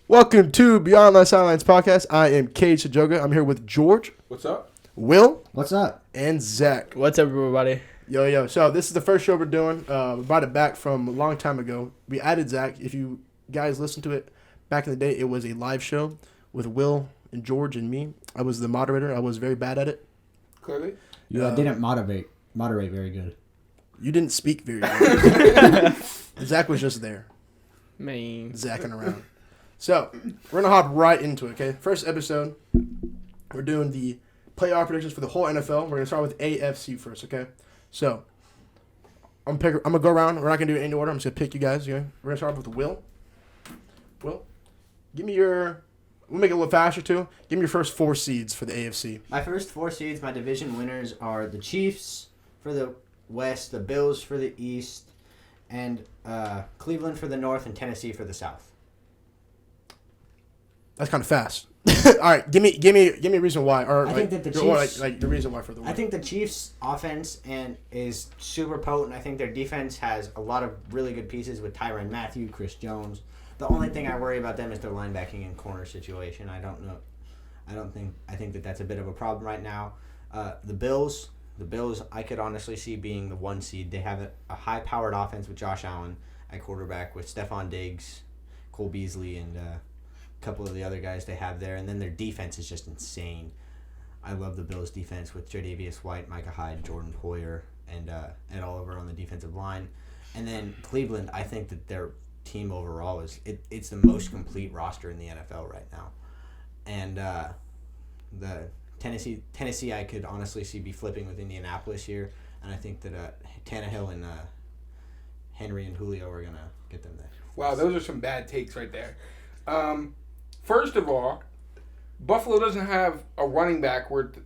Welcome to Beyond The Sidelines podcast. I am Cage Sajoga. I'm here with George. What's up? Wil. What's up? And Zack. What's up, everybody? Yo. So this is the first show we're doing. We brought it back from a long time ago. We added Zack. If you guys listened to it back in the day, it was a live show with Wil and George and me. I was the moderator. I was very bad at it. Clearly. You didn't moderate very good. You didn't speak very good. Zack was just there. Man. Zacking around. So, we're going to hop right into it, okay? First episode, we're doing the playoff predictions for the whole NFL. We're going to start with AFC first, okay? So, I'm going to go around. We're not going to do it in any order. I'm just going to pick you guys, okay? We're going to start off with Wil. Wil, give me your... We'll make it a little faster, too. Give me your first 4 seeds for the AFC. My first 4 seeds, my division winners are the Chiefs for the West, the Bills for the East, and Cleveland for the North, and Tennessee for the South. That's kind of fast. All right, give me a reason why, or I think that the Chiefs, or like the reason why for the win. I think the Chiefs' offense is super potent. I think their defense has a lot of really good pieces with Tyrann Mathieu, Chris Jones. The only thing I worry about them is their linebacking and corner situation. I think that that's a bit of a problem right now. The Bills, I could honestly see being the 1 seed. They have a high-powered offense with Josh Allen at quarterback, with Stephon Diggs, Cole Beasley, and couple of the other guys they have there, and then their defense is just insane. I love the Bills' defense with Tre'Davious White, Micah Hyde, Jordan Poyer, and Ed Oliver on the defensive line. And then Cleveland, I think that their team overall it's the most complete roster in the NFL right now. And the Tennessee, I could honestly see be flipping with Indianapolis here, and I think that Tannehill and Henry and Julio are gonna get them there. Wow, those are some bad takes right there. First of all, Buffalo doesn't have a running back worth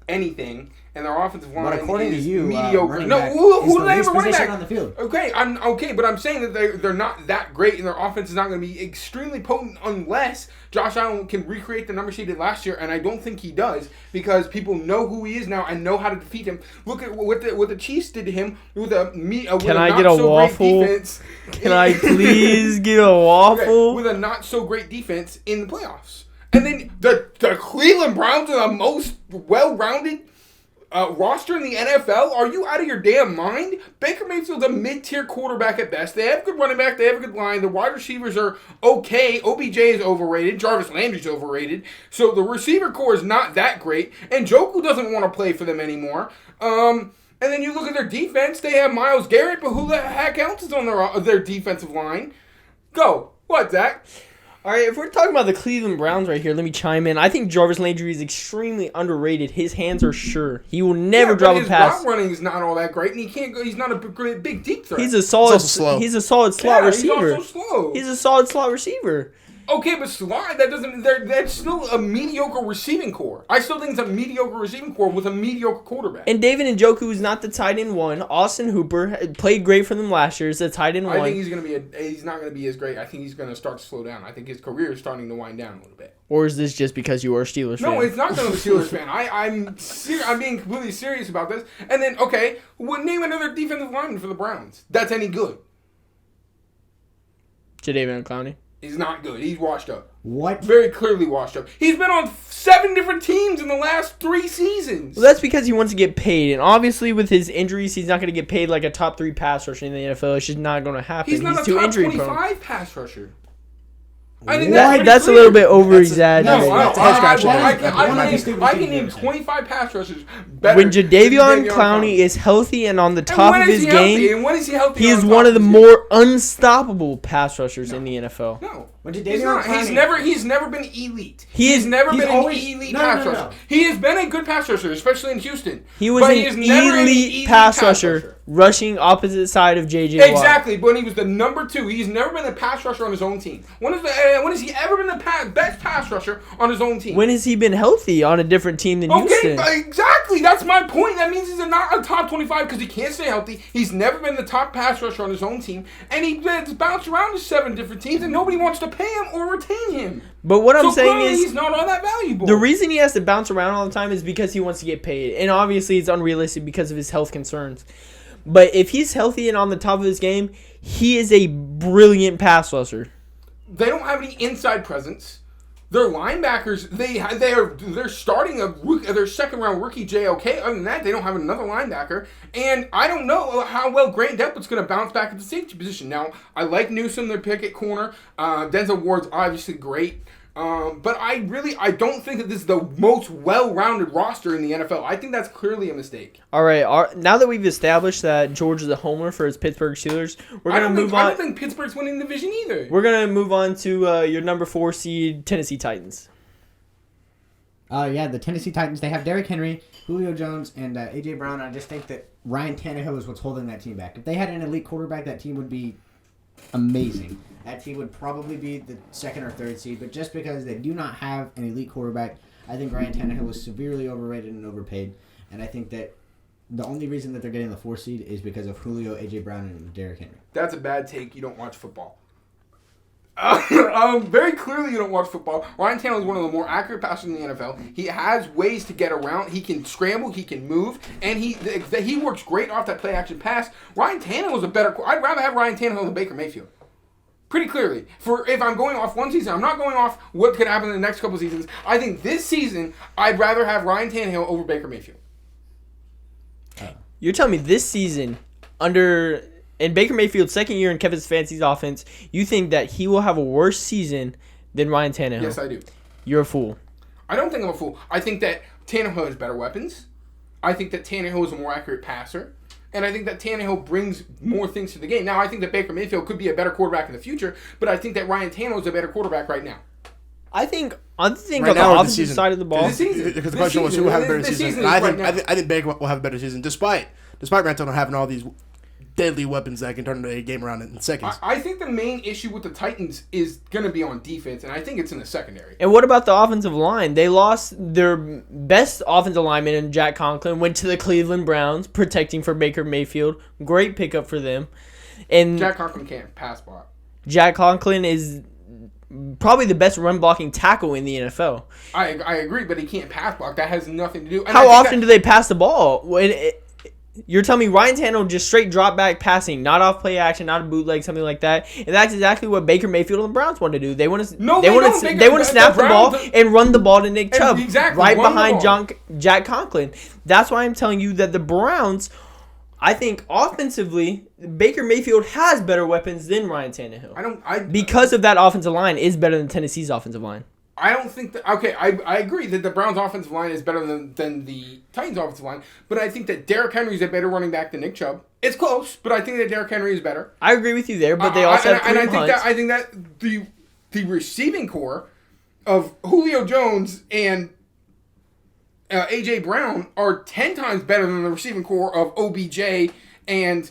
anything, and their offensive line but according is to you, mediocre. Running No, back who is do the they have least a running position back on the field? Okay, but I'm saying that they're not that great, and their offense is not going to be extremely potent unless Josh Allen can recreate the numbers he did last year, and I don't think he does because people know who he is now and know how to defeat him. Look at what the Chiefs did to him with Can I get a waffle? Can I please get a waffle? With a not so great defense in the playoffs. And then the Cleveland Browns are the most well-rounded roster in the NFL. Are you out of your damn mind? Baker Mayfield's a mid-tier quarterback at best. They have a good running back. They have a good line. The wide receivers are okay. OBJ is overrated. Jarvis Landry's overrated. So the receiver core is not that great. And Njoku doesn't want to play for them anymore. And then you look at their defense. They have Myles Garrett, but who the heck else is on their defensive line? Go. What, Zach? All right, if we're talking about the Cleveland Browns right here, let me chime in. I think Jarvis Landry is extremely underrated. His hands are sure. He will never drop a pass. His route running is not all that great, and he can't go. He's not a big deep threat. He's a solid slot receiver. He's also slow. He's a solid slot receiver. Okay, but slot, that's still a mediocre receiving core. I still think it's a mediocre receiving core with a mediocre quarterback. And David Njoku is not the tight end 1. Austin Hooper played great for them last year. Is the tight end 1. I think he's not gonna be as great. I think he's gonna start to slow down. I think his career is starting to wind down a little bit. Or is this just because you are a Steelers fan? No, it's not because I'm a Steelers fan. I'm being completely serious about this. And then, okay, name another defensive lineman for the Browns that's any good. Jadeveon Clowney. He's not good. He's washed up. What? Very clearly washed up. He's been on 7 different teams in the last 3 seasons. Well, that's because he wants to get paid. And obviously with his injuries, he's not going to get paid like a top 3 pass rusher in the NFL. It's just not going to happen. He's not too a top injury 25 prone. pass rusher. I think that's a little bit over-exaggerated. I can name 25 pass rushers better. When Jadeveon Clowney is healthy and on the top of his game, he is one of the more unstoppable pass rushers in the NFL. No. He's never been elite. He's never been an elite pass rusher. He has been a good pass rusher, especially in Houston. He was an elite pass rusher, rushing opposite side of J.J. Watt. Exactly, but he was the number 2. He's never been a pass rusher on his own team. When has he ever been the best pass rusher on his own team? When has he been healthy on a different team than Houston? Okay, exactly. That's my point. That means he's not a top 25 because he can't stay healthy. He's never been the top pass rusher on his own team, and he bounced around to 7 different teams, and nobody wants to pay him or retain him. But what I'm saying is, he's not all that valuable. The reason he has to bounce around all the time is because he wants to get paid, and obviously it's unrealistic because of his health concerns. But if he's healthy and on the top of his game, he is a brilliant pass rusher. They don't have any inside presence. Their linebackers, they're starting their second round rookie JOK. Other than that, they don't have another linebacker. And I don't know how well Grant Delpit's going to bounce back at the safety position. Now, I like Newsome, their pick at corner. Denzel Ward's obviously great. But I don't think that this is the most well-rounded roster in the NFL. I think that's clearly a mistake. All right. Now that we've established that George is a homer for his Pittsburgh Steelers, we're going to move on. I don't think Pittsburgh's winning the division either. We're going to move on to your number 4 seed Tennessee Titans. The Tennessee Titans, they have Derrick Henry, Julio Jones, and A.J. Brown. I just think that Ryan Tannehill is what's holding that team back. If they had an elite quarterback, that team would be amazing. That team would probably be the 2nd or 3rd seed, but just because they do not have an elite quarterback, I think Ryan Tannehill is severely overrated and overpaid, and I think that the only reason that they're getting the 4th seed is because of Julio, A.J. Brown, and Derrick Henry. That's a bad take. You don't watch football. Very clearly you don't watch football. Ryan Tannehill is one of the more accurate passers in the NFL. He has ways to get around. He can scramble. He can move. And he works great off that play-action pass. Ryan Tannehill is a better... I'd rather have Ryan Tannehill than Baker Mayfield. Pretty clearly. If I'm going off one season, I'm not going off what could happen in the next couple seasons. I think this season, I'd rather have Ryan Tannehill over Baker Mayfield. You're telling me this season, in Baker Mayfield's second year in Kevin Stefanski's offense, you think that he will have a worse season than Ryan Tannehill? Yes, I do. You're a fool. I don't think I'm a fool. I think that Tannehill has better weapons. I think that Tannehill is a more accurate passer. And I think that Tannehill brings more things to the game. Now, I think that Baker Mayfield could be a better quarterback in the future, but I think that Ryan Tannehill is a better quarterback right now. I think Right on the now, offensive side of the ball. Because the question was who will have a better season. And I think Baker will have a better season, despite Ryan Tannehill having all these deadly weapons that can turn a game around in seconds. I think the main issue with the Titans is going to be on defense, and I think it's in the secondary. And what about the offensive line? They lost their best offensive lineman in Jack Conklin, went to the Cleveland Browns, protecting for Baker Mayfield. Great pickup for them. And Jack Conklin can't pass block. Jack Conklin is probably the best run-blocking tackle in the NFL. I agree, but he can't pass block. That has nothing to do... How often do they pass the ball? You're telling me Ryan Tannehill just straight drop back passing, not off play action, not a bootleg, something like that, and that's exactly what Baker Mayfield and the Browns want to do. They want to snap the ball and run the ball to Nick Chubb, right behind Jack Conklin. That's why I'm telling you that the Browns, I think offensively, Baker Mayfield has better weapons than Ryan Tannehill. Because of that offensive line is better than Tennessee's offensive line. I don't think that... Okay, I agree that the Browns' offensive line is better than the Titans' offensive line, but I think that Derrick Henry is a better running back than Nick Chubb. It's close, but I think that Derrick Henry is better. I agree with you there, but they also have Kareem Hunt. I think that the receiving core of Julio Jones and A.J. Brown are 10 times better than the receiving core of OBJ and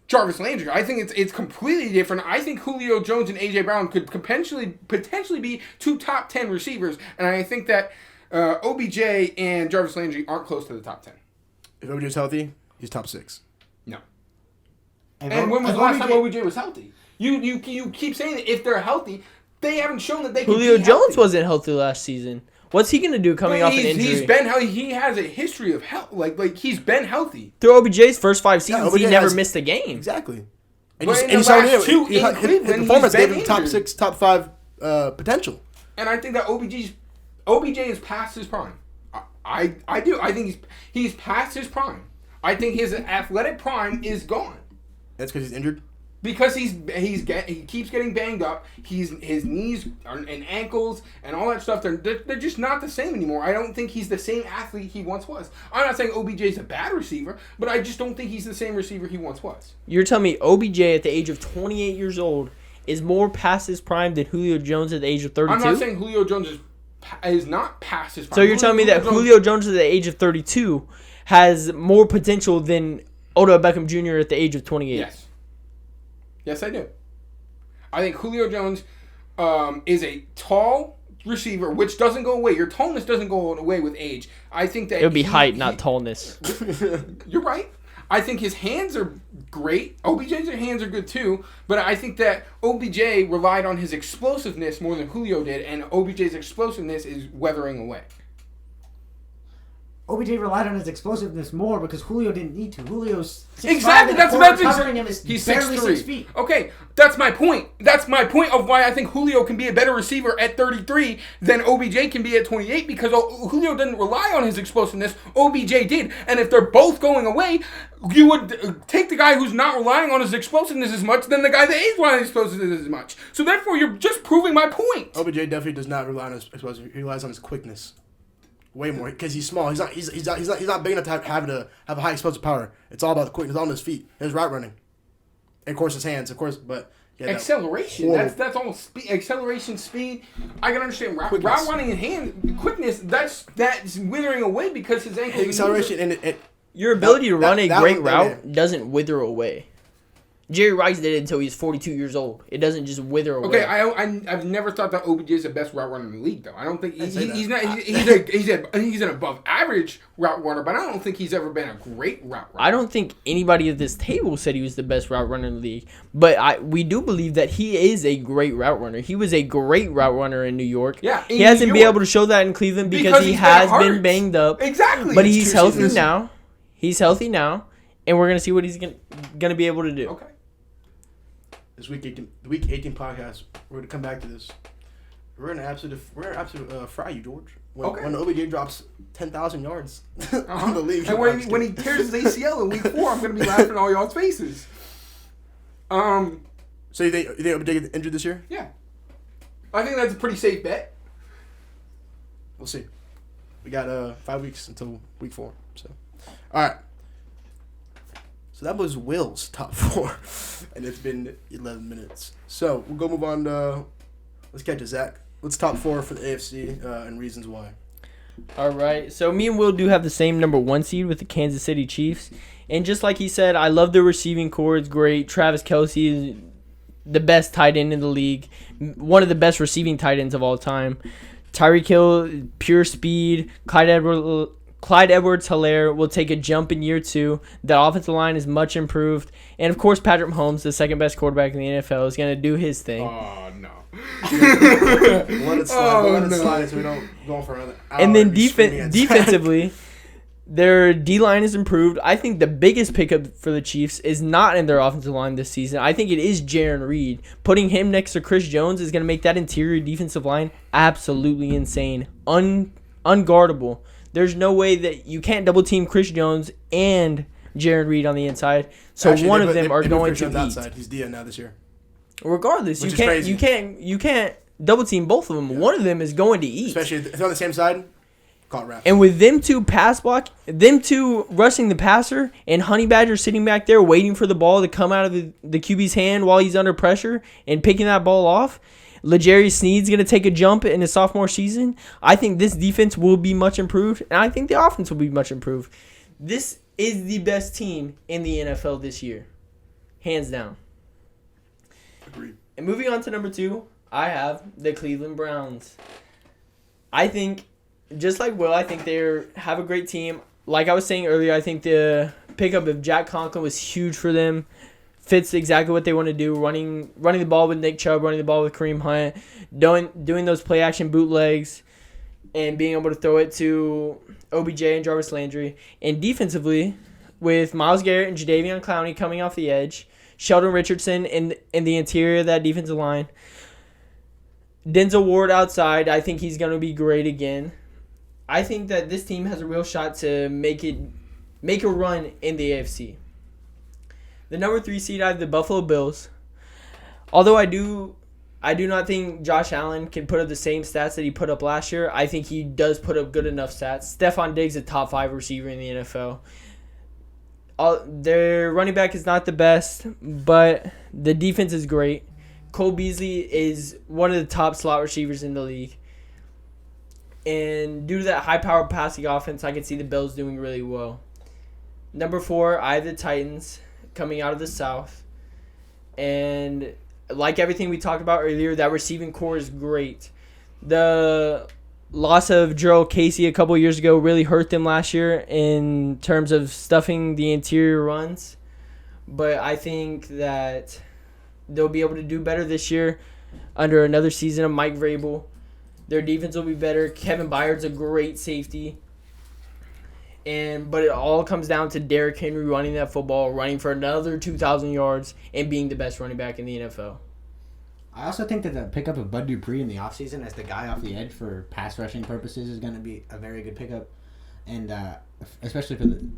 Jarvis Landry. I think it's completely different. I think Julio Jones and A.J. Brown could potentially be 2 top 10 receivers, and I think that OBJ and Jarvis Landry aren't close to the top 10. If OBJ is healthy, he's top 6. No. And when was the last time OBJ was healthy? You keep saying that if they're healthy, they haven't shown that they can Julio be Jones healthy. Wasn't healthy last season. What's he going to do coming off an injury? He's been healthy. He has a history of health. Like he's been healthy. Through OBJ's first 5 seasons, he never missed a game. Exactly. And you saw him. His performance gave him top 6, top 5 potential. And I think that OBJ is past his prime. I do. I think he's past his prime. I think his athletic prime is gone. That's because he's injured? Because he keeps getting banged up. His knees and ankles and all that stuff, they're just not the same anymore. I don't think he's the same athlete he once was. I'm not saying OBJ is a bad receiver, but I just don't think he's the same receiver he once was. You're telling me OBJ at the age of 28 years old is more past his prime than Julio Jones at the age of 32? I'm not saying Julio Jones is not past his prime. So you're telling me that Julio Jones at the age of 32 has more potential than Odell Beckham Jr. at the age of 28? Yes. Yes, I do. I think Julio Jones is a tall receiver, which doesn't go away. Your tallness doesn't go away with age. I think that it would be height, not tallness. You're right. I think his hands are great. OBJ's hands are good too, but I think that OBJ relied on his explosiveness more than Julio did, and OBJ's explosiveness is weathering away. OBJ relied on his explosiveness more because Julio didn't need to. Julio's 6'5", exactly. That's covering him is he's barely 6'3". 6 feet. Okay, that's my point. That's my point of why I think Julio can be a better receiver at 33 than OBJ can be at 28 because Julio didn't rely on his explosiveness. OBJ did, and if they're both going away, you would take the guy who's not relying on his explosiveness as much than the guy that is relying on his explosiveness as much. So therefore, you're just proving my point. OBJ definitely does not rely on his explosiveness. He relies on his quickness. Way more because he's small. He's not big enough to have a high explosive power. It's all about the quickness. It's all on his feet, his route running, and of course his hands. Of course, but yeah, acceleration. That's almost speed. Acceleration, speed. I can understand route running and hand quickness. That's withering away because his ankles. Acceleration and your ability to run a great route doesn't wither away. Jerry Rice did it until he's 42 years old. It doesn't just wither away. Okay, I've never thought that OBJ is the best route runner in the league, though. I don't think he's not. He's an above average route runner, but I don't think he's ever been a great route runner. I don't think anybody at this table said he was the best route runner in the league, but we do believe that he is a great route runner. He was a great route runner in New York. Yeah, he hasn't been able to show that in Cleveland because he has been banged up. Exactly, but he's healthy now. He's healthy now, and we're gonna see what he's gonna be able to do. Okay. This week 18 podcast, we're gonna come back to this. We're gonna absolutely fry you, George. When OBJ drops 10,000 yards on the league, and when he tears his ACL in week 4, I'm gonna be laughing in all y'all's faces. So you think OBJ get injured this year? Yeah, I think that's a pretty safe bet. We'll see. We got 5 weeks until week 4. So, all right. So that was Will's top 4, and it's been 11 minutes. So we'll go move on to, let's get to Zach. What's top 4 for the AFC and reasons why? All right. So me and Will do have the same number 1 seed with the Kansas City Chiefs. And just like he said, I love the receiving core. It's great. Travis Kelce is the best tight end in the league. One of the best receiving tight ends of all time. Tyreek Hill, pure speed. Clyde Edwards-Helaire will take a jump in year 2. The offensive line is much improved. And, of course, Patrick Mahomes, the second-best quarterback in the NFL, is going to do his thing. Oh, no. Let it slide so we don't go for another hour. And then defensively, their D-line is improved. I think the biggest pickup for the Chiefs is not in their offensive line this season. I think it is Jaron Reed. Putting him next to Chris Jones is going to make that interior defensive line absolutely insane. Unguardable. There's no way that you can't double team Chris Jones and Jaron Reed on the inside. So actually, one of them are going to eat. Outside. He's DN now this year. Regardless, you can't double team both of them. Yeah. One of them is going to eat. Especially if they're on the same side. Caught wraps. And with them two pass block, them two rushing the passer, and Honey Badger sitting back there waiting for the ball to come out of the QB's hand while he's under pressure and picking that ball off. L'Jarius Sneed's going to take a jump in his sophomore season. I think this defense will be much improved, and I think the offense will be much improved. This is the best team in the NFL this year. Hands down. Agreed. And moving on to number 2, I have the Cleveland Browns. I think, just like Will, I think they have a great team. Like I was saying earlier, I think the pickup of Jack Conklin was huge for them. Fits exactly what they want to do, running the ball with Nick Chubb, running the ball with Kareem Hunt, doing those play-action bootlegs, and being able to throw it to OBJ and Jarvis Landry. And defensively, with Myles Garrett and Jadeveon Clowney coming off the edge, Sheldon Richardson in the interior of that defensive line, Denzel Ward outside, I think he's going to be great again. I think that this team has a real shot to make a run in the AFC. The number 3 seed, I have the Buffalo Bills. Although I do not think Josh Allen can put up the same stats that he put up last year. I think he does put up good enough stats. Stephon Diggs is a top 5 receiver in the NFL. Their running back is not the best, but the defense is great. Cole Beasley is one of the top slot receivers in the league. And due to that high-powered passing offense, I can see the Bills doing really well. Number 4, I have the Titans coming out of the South. And like everything we talked about earlier, that receiving core is great. The loss of Jurrell Casey a couple years ago really hurt them last year in terms of stuffing the interior runs. But I think that they'll be able to do better this year under another season of Mike Vrabel. Their defense will be better. Kevin Byard's a great safety. But it all comes down to Derrick Henry running that football, running for another 2,000 yards, and being the best running back in the NFL. I also think that the pickup of Bud Dupree in the offseason as the guy off the edge for pass rushing purposes is going to be a very good pickup. And especially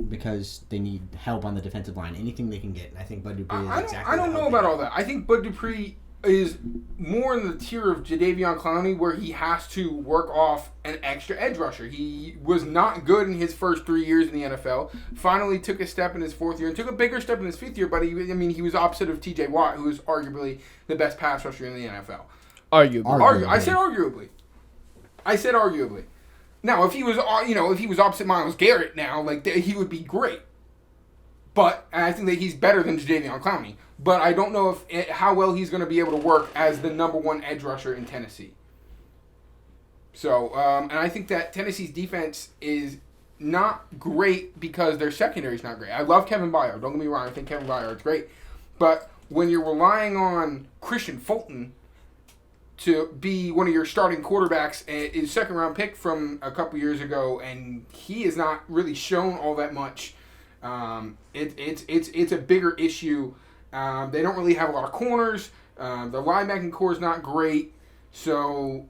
because they need help on the defensive line. Anything they can get. And I think Bud Dupree is exactly I don't know about all that. I think Bud Dupree is more in the tier of Jadeveon Clowney where he has to work off an extra edge rusher. He was not good in his first 3 years in the NFL. Finally took a step in his fourth year and took a bigger step in his fifth year, but he was opposite of TJ Watt, who is arguably the best pass rusher in the NFL. Arguably. I said arguably. Now, if he was opposite Myles Garrett now, he would be great. But I think that he's better than Jadeveon Clowney. But I don't know how well he's going to be able to work as the number one edge rusher in Tennessee. So, and I think that Tennessee's defense is not great because their secondary is not great. I love Kevin Byard. Don't get me wrong. I think Kevin Byard is great. But when you're relying on Christian Fulton to be one of your starting quarterbacks, is second-round pick from a couple years ago, and he has not really shown all that much. It's a bigger issue. They don't really have a lot of corners. The linebacking core is not great. So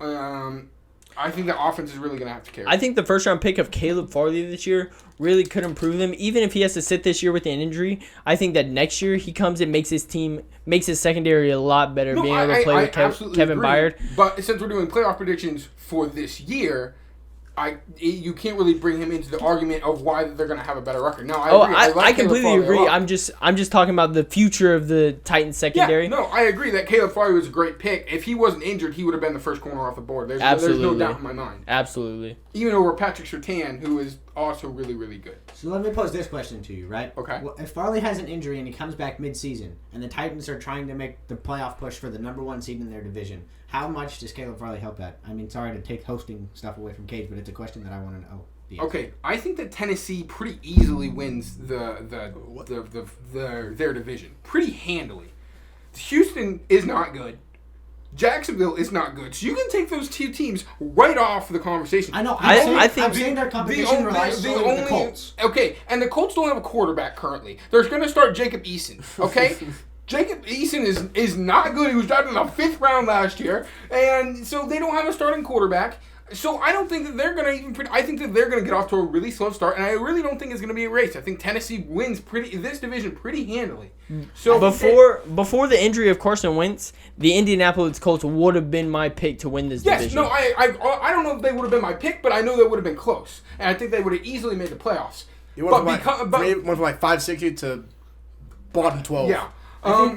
I think the offense is really going to have to carry. I think the first-round pick of Caleb Farley this year really could improve them. Even if he has to sit this year with an injury, I think that next year he comes and makes his secondary a lot better, being able to play with Kevin Byard. But since we're doing playoff predictions for this year, you can't really bring him into the argument of why they're going to have a better record. No, I agree. I completely agree. I'm just talking about the future of the Titans secondary. Yeah, no, I agree that Caleb Farley was a great pick. If he wasn't injured, he would have been the first corner off the board. There's no doubt in my mind. Absolutely. Even over Patrick Surtain, who is also really, really good. So let me pose this question to you, right? Okay. Well, if Farley has an injury and he comes back mid-season, and the Titans are trying to make the playoff push for the number one seed in their division, how much does Caleb Farley help that? I mean, sorry to take hosting stuff away from Cage, but it's a question that I want to know. Okay, I think that Tennessee pretty easily wins their division pretty handily. Houston is not good. Jacksonville is not good. So you can take those two teams right off the conversation. I know. I think I'm saying their competition relies solely on the Colts. Okay, and the Colts don't have a quarterback currently. They're going to start Jacob Eason, okay? Jacob Eason is not good. He was drafted in the 5th round last year, and so they don't have a starting quarterback. So I don't think that they're going to I think that they're going to get off to a really slow start, and I really don't think it's going to be a race. I think Tennessee wins this division pretty handily. So before the injury of Carson Wentz, the Indianapolis Colts would have been my pick to win this division. No, I don't know if they would have been my pick, but I know they would have been close, and I think they would have easily made the playoffs. You went from 5-6 to bottom 12. Yeah. I don't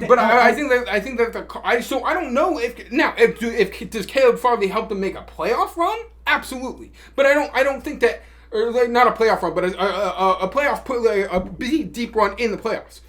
know if does Caleb Farley help them make a playoff run? Absolutely, but I don't think that, or not a playoff run, but a playoff a deep run in the playoffs.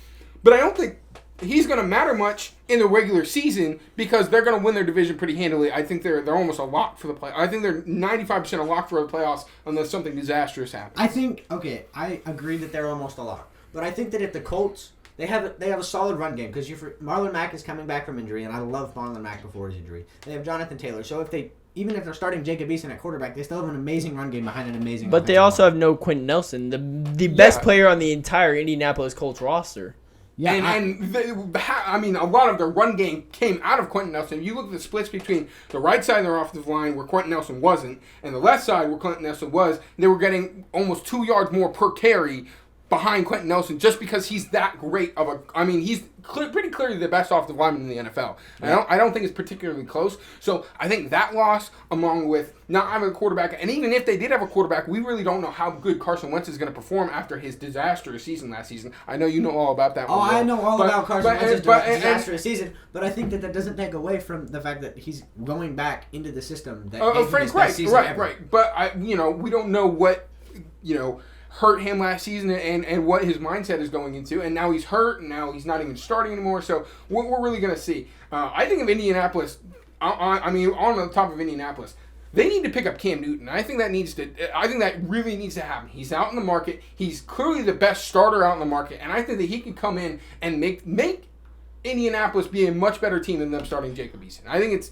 But I don't think he's going to matter much in the regular season because they're going to win their division pretty handily. I think they're almost a lock for the play. I think they're 95% a lock for the playoffs unless something disastrous happens. I agree that they're almost a lock, but I think that if the Colts. They have a solid run game because Marlon Mack is coming back from injury, and I love Marlon Mack before his injury. They have Jonathan Taylor, so even if they're starting Jacob Eason at quarterback, they still have an amazing run game behind an amazing. But they also have no Quentin Nelson, the best player on the entire Indianapolis Colts roster. Yeah, a lot of their run game came out of Quentin Nelson. You look at the splits between the right side of their offensive line where Quentin Nelson wasn't, and the left side where Quentin Nelson was. They were getting almost 2 yards more per carry behind Quentin Nelson just because he's that great of a... he's pretty clearly the best offensive lineman in the NFL. Yeah. I don't think it's particularly close. So I think that loss, along with not having a quarterback, and even if they did have a quarterback, we really don't know how good Carson Wentz is going to perform after his disastrous season last season. I know you know all about that one. I know all about Carson Wentz's disastrous season, but I think that doesn't take away from the fact that he's going back into the system that gave him his best season ever. Right. But, we don't know what, hurt him last season and what his mindset is going into, and now he's hurt, and now he's not even starting anymore, so we're really going to see. I think of Indianapolis, on the top of Indianapolis, they need to pick up Cam Newton. I think that really needs to happen. He's out in the market, he's clearly the best starter out in the market, and I think that he can come in and make Indianapolis be a much better team than them starting Jacob Eason. I think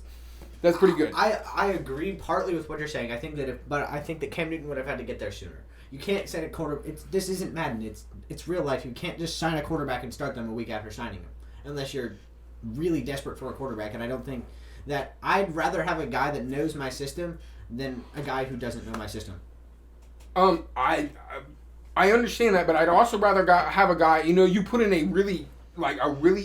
that's pretty good. I agree partly with what you're saying. I think that Cam Newton would have had to get there sooner. You can't set a quarter. This isn't Madden. It's real life. You can't just sign a quarterback and start them a week after signing them, unless you're really desperate for a quarterback. And I don't think that I'd rather have a guy that knows my system than a guy who doesn't know my system. I understand that, but I'd also rather have a guy. You put in a really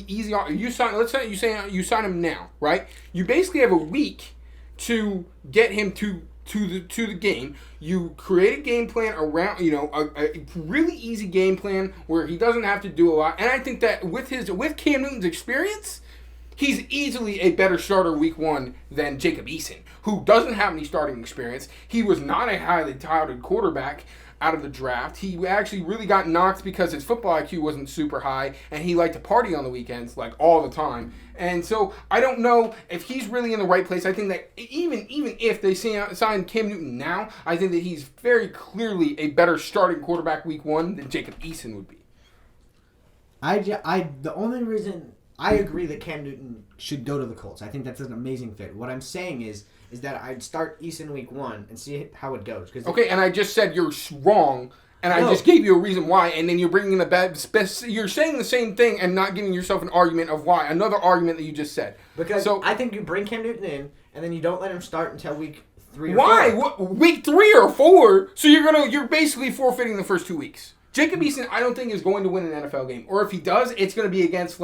easy. You sign. Let's say you sign him now, right? You basically have a week to get him to the game. You create a game plan around, a really easy game plan where he doesn't have to do a lot. And I think that with Cam Newton's experience, he's easily a better starter week 1 than Jacob Eason, who doesn't have any starting experience. He was not a highly touted quarterback out of the draft. He actually really got knocked because his football IQ wasn't super high, and he liked to party on the weekends, like all the time. And so I don't know if he's really in the right place. I think that even if they sign Cam Newton now, I think that he's very clearly a better starting quarterback week 1 than Jacob Eason would be. The only reason I agree that Cam Newton should go to the Colts. I think that's an amazing fit. What I'm saying is that I'd start Eason week 1 and see how it goes. Okay, and I just said you're wrong, and I just gave you a reason why, and then you're bringing in a bad... You're saying the same thing and not giving yourself an argument of why. Another argument that you just said. Because I think you bring Cam Newton in, and then you don't let him start until week 3 or 4. Why? Week 3 or 4? So you're basically forfeiting the first 2 weeks. Jacob Eason, I don't think is going to win an NFL game. Or if he does, it's going to be against,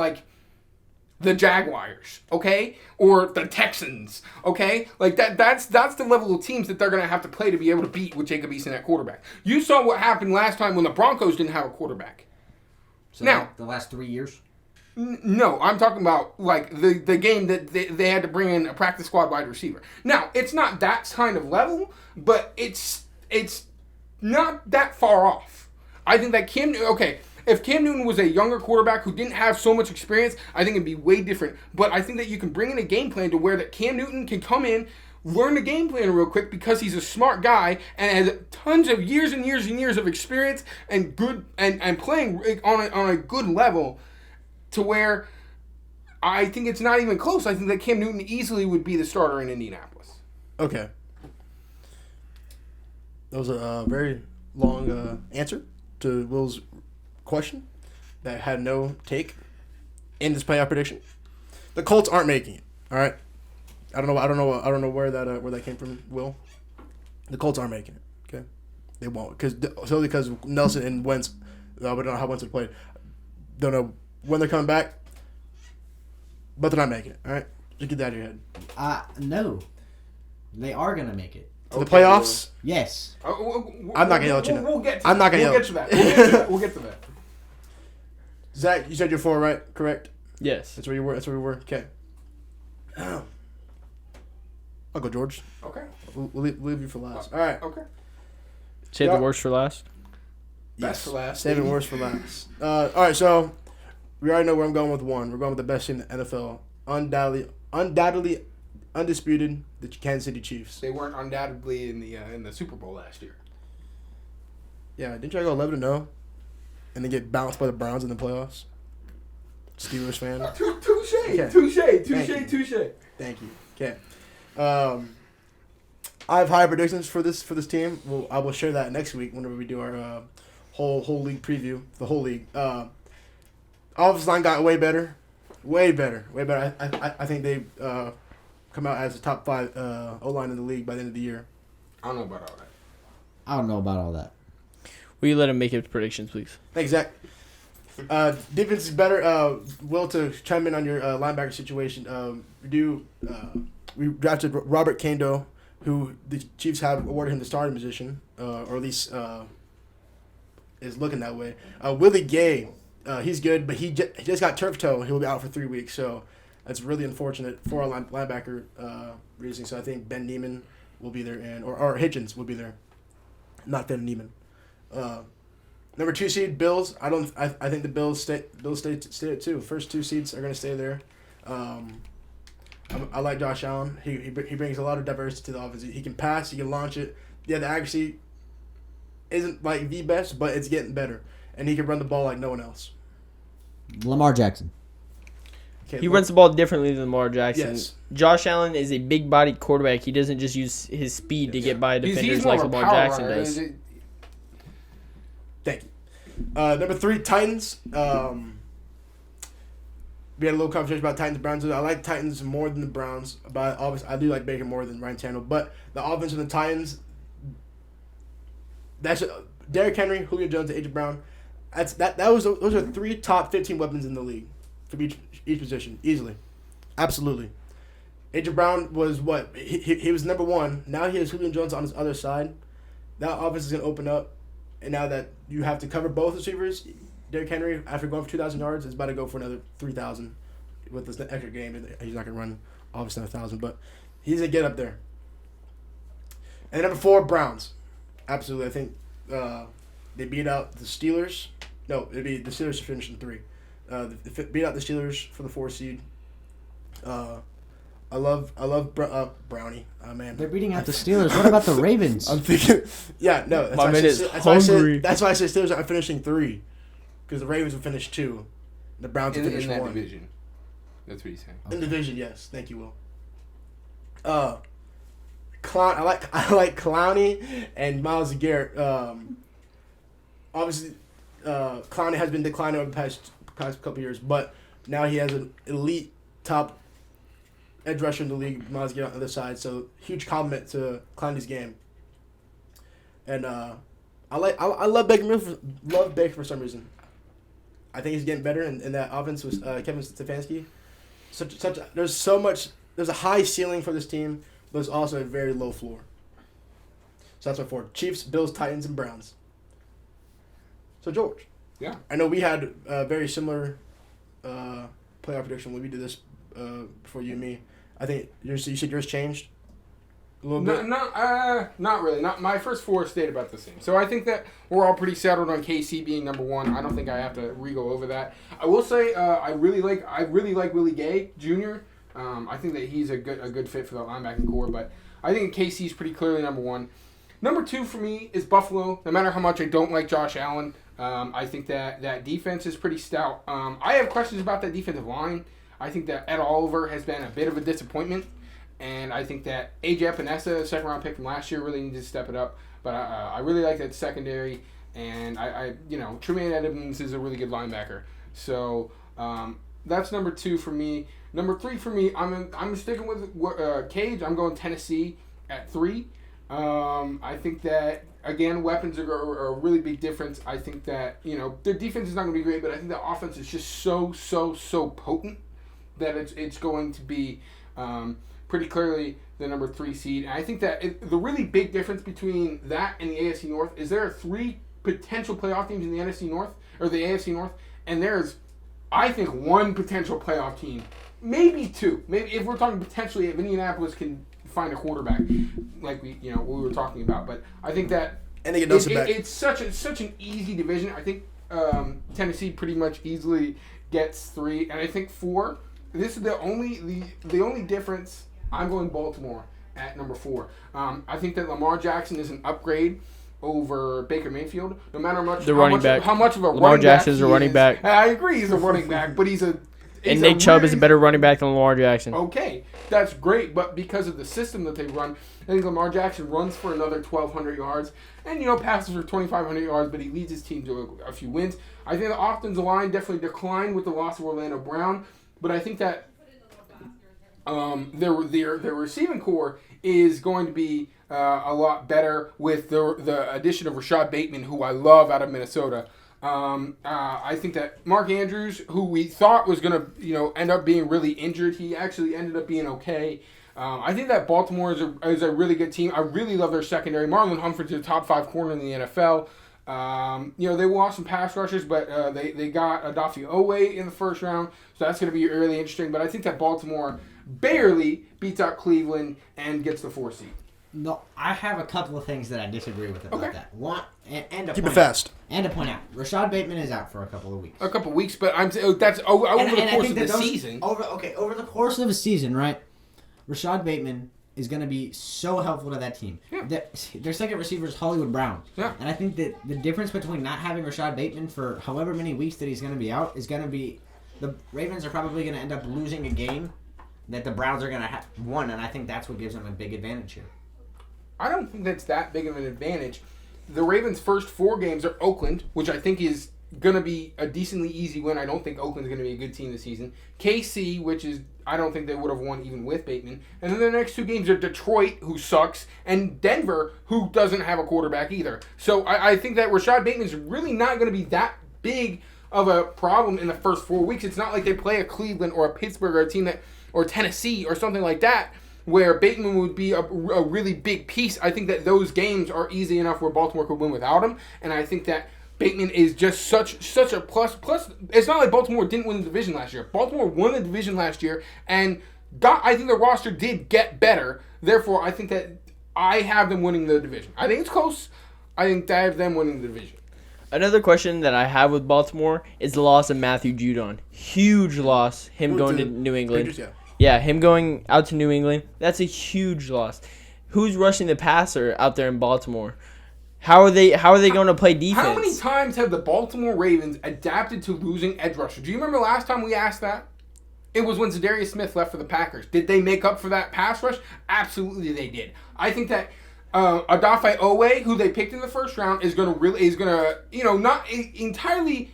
the Jaguars, okay? Or the Texans, okay? That's the level of teams that they're going to have to play to be able to beat with Jacob Eason at quarterback. You saw what happened last time when the Broncos didn't have a quarterback. So now, the last 3 years? No, I'm talking about, the game that they had to bring in a practice squad wide receiver. Now, it's not that kind of level, but it's not that far off. I think that if Cam Newton was a younger quarterback who didn't have so much experience, I think it'd be way different. But I think that you can bring in a game plan to where that Cam Newton can come in, learn the game plan real quick because he's a smart guy and has tons of years and years and years of experience and good and playing on a good level to where I think it's not even close. I think that Cam Newton easily would be the starter in Indianapolis. Okay. That was a very long answer to Will's question that had no take in this playoff prediction. The Colts aren't making it. All right, I don't know where that came from, Will. The Colts aren't making it. Okay, they won't because Nelson and Wentz. We don't know how Wentz would play. Don't know when they're coming back, but they're not making it. All right, just get that out of your head. No, they are gonna make it. To the playoffs? Yes. I'm not gonna yell at you now. We'll get to I'm not gonna yell. We'll get to that. Zach, you said you're 4, right? Correct? Yes. That's where you were. Okay. I'll go, George. Okay. We'll leave you for last. All right. Okay. Save the worst for last? Best for last. Saving worst for last. All right, so we already know where I'm going with 1. We're going with the best team in the NFL. Undoubtedly undisputed, the Kansas City Chiefs. They weren't undoubtedly in the Super Bowl last year. Yeah, didn't you go 11-0 and then get bounced by the Browns in the playoffs? Steelers fan. Touche. Thank you. Okay. I have high predictions for this team. I will share that next week whenever we do our whole league preview. The whole league. Offensive line got way better. I think they come out as a top 5 O-line in the league by the end of the year. I don't know about all that. Will you let him make his predictions, please? Thanks, Zach. Defense is better. Will, to chime in on your linebacker situation, we drafted Robert Kendo, who the Chiefs have awarded him the starting position, or at least is looking that way. Willie Gay, he's good, but he just got turf toe. He'll be out for 3 weeks, so that's really unfortunate for our linebacker reasoning. So I think Ben Neiman will be there, or Hitchens will be there, not Ben Neiman. Number 2 seed Bills. I think the Bills stay at 2. First 2 seeds are going to stay there. I like Josh Allen. He brings a lot of diversity to the offense. He can pass. He can launch it. Yeah, the accuracy isn't like the best, but it's getting better, and he can run the ball like no one else. Lamar Jackson. Okay, he runs the ball differently than Lamar Jackson. Yes. Josh Allen is a big-bodied quarterback. He doesn't just use his speed to get by defenders like Lamar Jackson does. Number 3, Titans. We had a little conversation about Titans and Browns. I like Titans more than the Browns, but obviously I do like Baker more than Ryan Tannehill. But the offense of the Titans, that's Derrick Henry, Julio Jones, and AJ Brown. Those are 3 top 15 weapons in the league for each position, easily, absolutely. AJ Brown was what he was number 1. Now he has Julio Jones on his other side. That offense is gonna open up, and now that you have to cover both receivers. Derrick Henry, after going for 2,000 yards, is about to go for another 3,000 with this extra game. He's not going to run, obviously, 1,000, but he's going to get up there. And number 4, Browns. Absolutely. I think they beat out the Steelers. No, it'd be the Steelers to finish in 3. They beat out the Steelers for the 4 seed. I love Brownie. Oh, man. They're beating out the Steelers. What about the Ravens? I'm thinking, yeah, no. My man is hungry. That's why I said Steelers are finishing 3. Because the Ravens will finish 2. The Browns will finish 1. In that division. That's what he's saying. In the division, yes. Thank you, Will. I like Clowney and Myles Garrett. Obviously, Clowney has been declining over the past couple years, but now he has an elite top edge rusher in the league, Myles Garrett on the other side. So huge compliment to Clowney's game. And I love Baker for some reason. I think he's getting better, and that offense was Kevin Stefanski. There's a high ceiling for this team, but there's also a very low floor. So that's my 4: Chiefs, Bills, Titans, and Browns. So George, yeah, I know we had a very similar playoff prediction when we did this before you and me. I think you said yours changed a little bit. Not really. Not my first 4 stayed about the same. So I think that we're all pretty settled on KC being number 1. I don't think I have to re-go over that. I will say I really like Willie Gay Jr. I think that he's a good fit for the linebacking core, but I think KC is pretty clearly number 1. Number 2 for me is Buffalo. No matter how much I don't like Josh Allen, I think that defense is pretty stout. I have questions about that defensive line. I think that Ed Oliver has been a bit of a disappointment. And I think that A.J. Epinesa, second-round pick from last year, really needs to step it up. But I really like that secondary, and Tremaine Edmonds is a really good linebacker. So that's number 2 for me. Number 3 for me, I'm sticking with Cage. I'm going Tennessee at 3. I think that again, weapons are a really big difference. I think that their defense is not going to be great, but I think the offense is just so potent that it's going to be. Pretty clearly the number 3 seed. And I think that the really big difference between that and the AFC North is there are 3 potential playoff teams in the NFC North, or the AFC North, and there's, I think, 1 potential playoff team. Maybe 2. Maybe if we're talking potentially if Indianapolis can find a quarterback, like we were talking about. But I think that and they get Nelson back. It's such an easy division. I think Tennessee pretty much easily gets 3, and I think 4. This is the only difference. I'm going Baltimore at number 4. I think that Lamar Jackson is an upgrade over Baker Mayfield. No matter how much of a Lamar Jackson is a running back. I agree, he's a running back, but he's Nick Chubb is a better running back than Lamar Jackson. Okay, that's great, but because of the system that they run, I think Lamar Jackson runs for another 1,200 yards and passes for 2,500 yards, but he leads his team to a few wins. I think the offensive line definitely declined with the loss of Orlando Brown, but I think that their receiving core is going to be a lot better with the addition of Rashad Bateman, who I love out of Minnesota. I think that Mark Andrews, who we thought was going to end up being really injured, he actually ended up being okay. I think that Baltimore is a really good team. I really love their secondary. Marlon Humphrey's a top 5 corner in the NFL. They lost some pass rushers, but they got Odafe Owe in the first round, so that's going to be really interesting. But I think that Baltimore barely beats out Cleveland and gets the 4 seed. No, I have a couple of things that I disagree with about that. One, and keep it fast. And to point out, Rashad Bateman is out for a couple of weeks. A couple of weeks, but that's over the course of the season. Over the course of a season, right? Rashad Bateman is going to be so helpful to that team. Yeah. Their second receiver is Hollywood Brown. Yeah. And I think that the difference between not having Rashad Bateman for however many weeks that he's going to be out is going to be the Ravens are probably going to end up losing a game that the Browns are going to have won, and I think that's what gives them a big advantage here. I don't think that's that big of an advantage the Ravens' first 4 games are Oakland, which I think is going to be a decently easy win. I don't think Oakland's going to be a good team this season. KC, which is, I don't think they would have won even with Bateman. And then the next 2 games are Detroit, who sucks, and Denver, who doesn't have a quarterback either. So I think that Rashad Bateman's really not going to be that big of a problem in the first 4 weeks. It's not like they play a Cleveland or a Pittsburgh or a team that, or Tennessee or something like that, where Bateman would be a really big piece. I think that those games are easy enough where Baltimore could win without him, and I think that Bateman is just such a plus. Plus, it's not like Baltimore didn't win the division last year. Baltimore won the division last year, and I think the roster did get better. Therefore, I think that I have them winning the division. I think it's close. I think I have them winning the division. Another question that I have with Baltimore is the loss of Matthew Judon. Huge loss, him going to New England. Patriots, Yeah, him going out to New England. That's a huge loss. Who's rushing the passer out there in Baltimore? How are they going to play defense? How many times have the Baltimore Ravens adapted to losing edge rusher? Do you remember last time we asked that? It was when Zadarius Smith left for the Packers. Did they make up for that pass rush? Absolutely they did. I think that Odafe Owe, who they picked in the first round, is gonna not entirely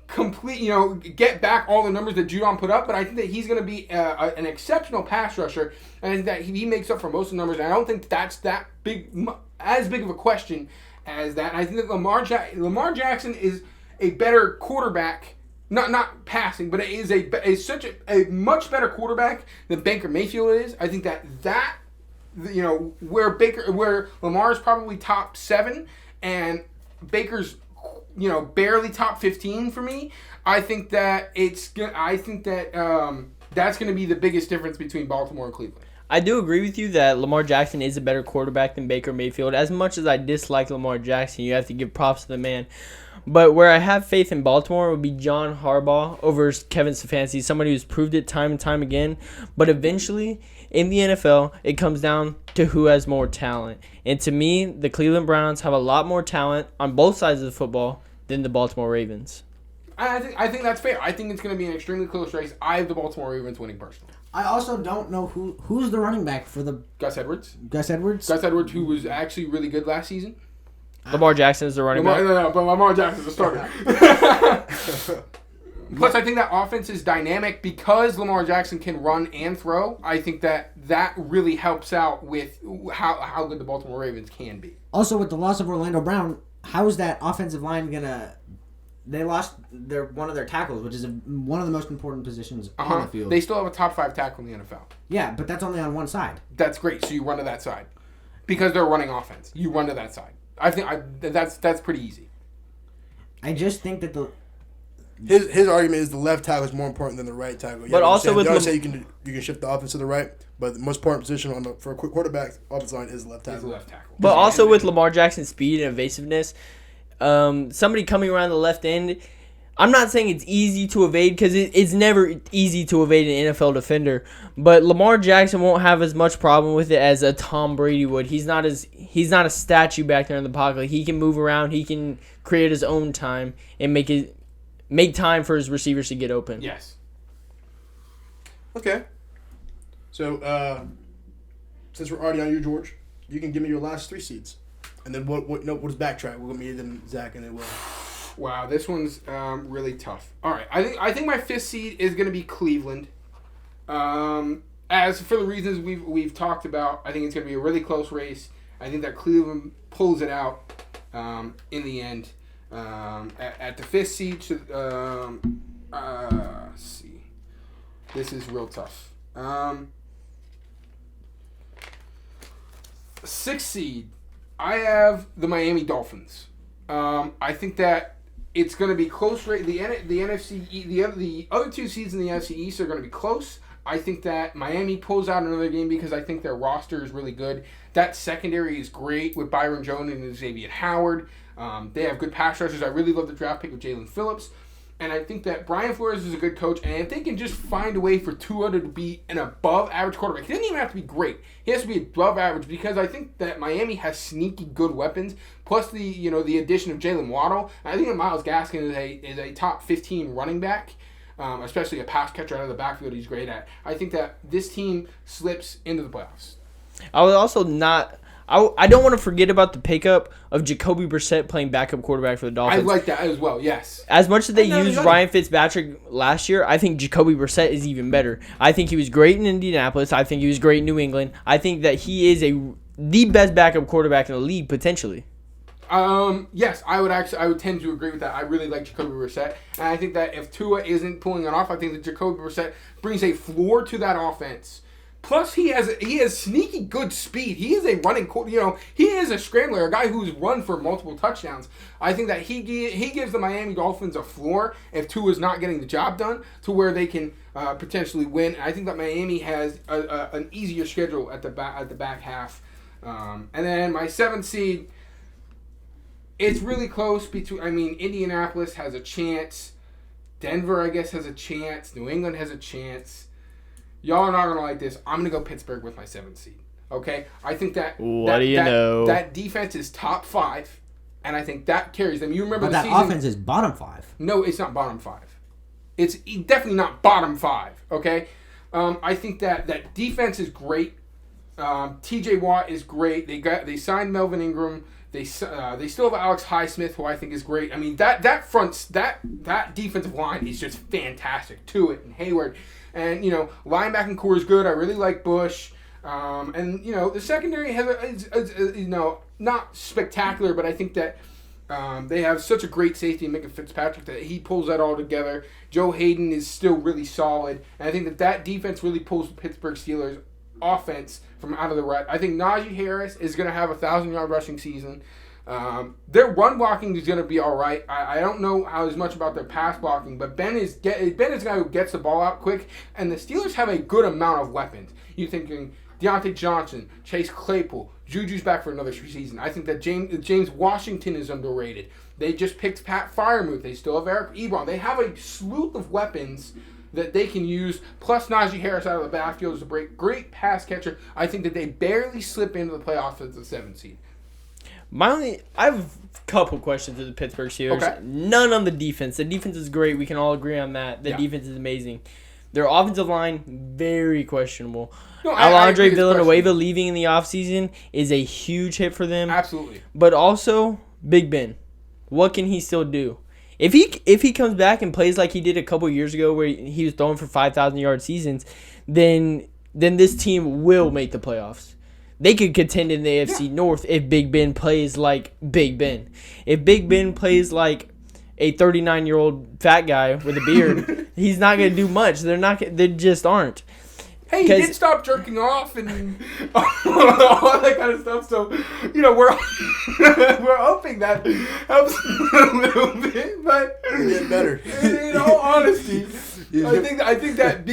complete, get back all the numbers that Judon put up, but I think that he's going to be an exceptional pass rusher, and I think that he makes up for most of the numbers. And I don't think that's as big of a question as that. And I think that Lamar Jackson is a better quarterback, not passing, but is such a much better quarterback than Baker Mayfield is. I think that where Lamar is probably top 7 and Baker's barely top 15 for me. I think that that's going to be the biggest difference between Baltimore and Cleveland. I do agree with you that Lamar Jackson is a better quarterback than Baker Mayfield. As much as I dislike Lamar Jackson, you have to give props to the man. But where I have faith in Baltimore would be John Harbaugh over Kevin Stefanski, somebody who's proved it time and time again. But eventually, in the NFL, it comes down to who has more talent. And to me, the Cleveland Browns have a lot more talent on both sides of the football than the Baltimore Ravens. I think that's fair. I think it's going to be an extremely close race. I have the Baltimore Ravens winning personally. I also don't know who's the running back for the Gus Edwards. Gus Edwards, who was actually really good last season. Lamar Jackson is the running back. No, but Lamar Jackson's the starter. Plus, I think that offense is dynamic because Lamar Jackson can run and throw. I think that really helps out with how good the Baltimore Ravens can be. Also, with the loss of Orlando Brown, how is that offensive line gonna? They lost one of their tackles, which is one of the most important positions on the field. They still have a top 5 tackle in the NFL. Yeah, but that's only on one side. That's great. So you run to that side because they're running offense. You run to that side. I think that's pretty easy. I just think that his argument is the left tackle is more important than the right tackle. But also with you can shift the offense to the right, but the most important position for a quarterback offensive line is the left tackle. But also with Lamar Jackson's speed and evasiveness, somebody coming around the left end, I'm not saying it's easy to evade because it's never easy to evade an NFL defender. But Lamar Jackson won't have as much problem with it as a Tom Brady would. He's not a statue back there in the pocket. He can move around. He can create his own time and make time for his receivers to get open. Yes. Okay. So since we're already on you, George, you can give me your last 3 seeds, and then we'll just backtrack. We'll go me, then Zach, and then Will. Wow, this one's really tough. All right, I think my 5th seed is going to be Cleveland. As for the reasons we've talked about, I think it's going to be a really close race. I think that Cleveland pulls it out in the end. At the 5th seed, let's see. This is real tough. 6th seed, I have the Miami Dolphins. I think that it's going to be close. The NFC, the other 2 seeds in the NFC East are going to be close. I think that Miami pulls out another game because I think their roster is really good. That secondary is great with Byron Jones and Xavier Howard. They have good pass rushers. I really love the draft pick of Jalen Phillips. And I think that Brian Flores is a good coach. And if they can just find a way for Tua to be an above-average quarterback, he doesn't even have to be great. He has to be above average because I think that Miami has sneaky good weapons. Plus the addition of Jalen Waddle. And I think that Myles Gaskin is a top 15 running back. Especially a pass catcher out of the backfield he's great at. I think that this team slips into the playoffs. I would also not I don't want to forget about the pickup of Jacoby Brissett playing backup quarterback for the Dolphins. I like that as well, yes. As much as they used Ryan Fitzpatrick last year, I think Jacoby Brissett is even better. I think he was great in Indianapolis. I think he was great in New England. I think that he is the best backup quarterback in the league, potentially. Yes, I would tend to agree with that. I really like Jacoby Brissett, and I think that if Tua isn't pulling it off, I think that Jacoby Brissett brings a floor to that offense. Plus, he has sneaky good speed. He is a running, he is a scrambler, a guy who's run for multiple touchdowns. I think that he gives the Miami Dolphins a floor if Tua is not getting the job done, to where they can potentially win. And I think that Miami has an easier schedule at the back half. And then my 7th seed, it's really close between. Indianapolis has a chance. Denver, I guess, has a chance. New England has a chance. Y'all are not going to like this. I'm going to go Pittsburgh with my 7th seed. Okay? I think that that defense is top 5, and I think that carries them. You remember but the season. That offense is bottom 5. No, it's not bottom 5. It's definitely not bottom 5. Okay? I think that defense is great. TJ Watt is great. They signed Melvin Ingram. They still have Alex Highsmith, who I think is great. That defensive line is just fantastic. Tuitt and Hayward. And, linebacking core is good. I really like Bush. And, the secondary is not spectacular, but I think that they have such a great safety in Minka Fitzpatrick that he pulls that all together. Joe Hayden is still really solid. And I think that defense really pulls the Pittsburgh Steelers offense from out of the rut. I think Najee Harris is going to have a 1,000-yard rushing season. Their run blocking is going to be all right. I don't know as much about their pass blocking, but Ben is a guy who gets the ball out quick, and the Steelers have a good amount of weapons. You're thinking Deontay Johnson, Chase Claypool, Juju's back for another season. I think that James Washington is underrated. They just picked Pat Freiermuth. They still have Eric Ebron. They have a slew of weapons that they can use, plus Najee Harris out of the backfield is a great pass catcher. I think that they barely slip into the playoffs as the 7th seed. I have a couple questions to the Pittsburgh Steelers. Okay. None on the defense. The defense is great. We can all agree on that. The defense is amazing. Their offensive line, very questionable. No, Alondre Villanueva leaving in the offseason is a huge hit for them. Absolutely. But also, Big Ben. What can he still do? If he comes back and plays like he did a couple years ago where he was throwing for 5,000-yard seasons, then this team will make the playoffs. They could contend in the AFC North if Big Ben plays like Big Ben. If Big Ben plays like a 39-year-old fat guy with a beard, he's not going to do much. They just aren't. Hey, he did stop jerking off and all that kind of stuff. So, we're hoping that helps a little bit. But getting better. In all honesty, I think that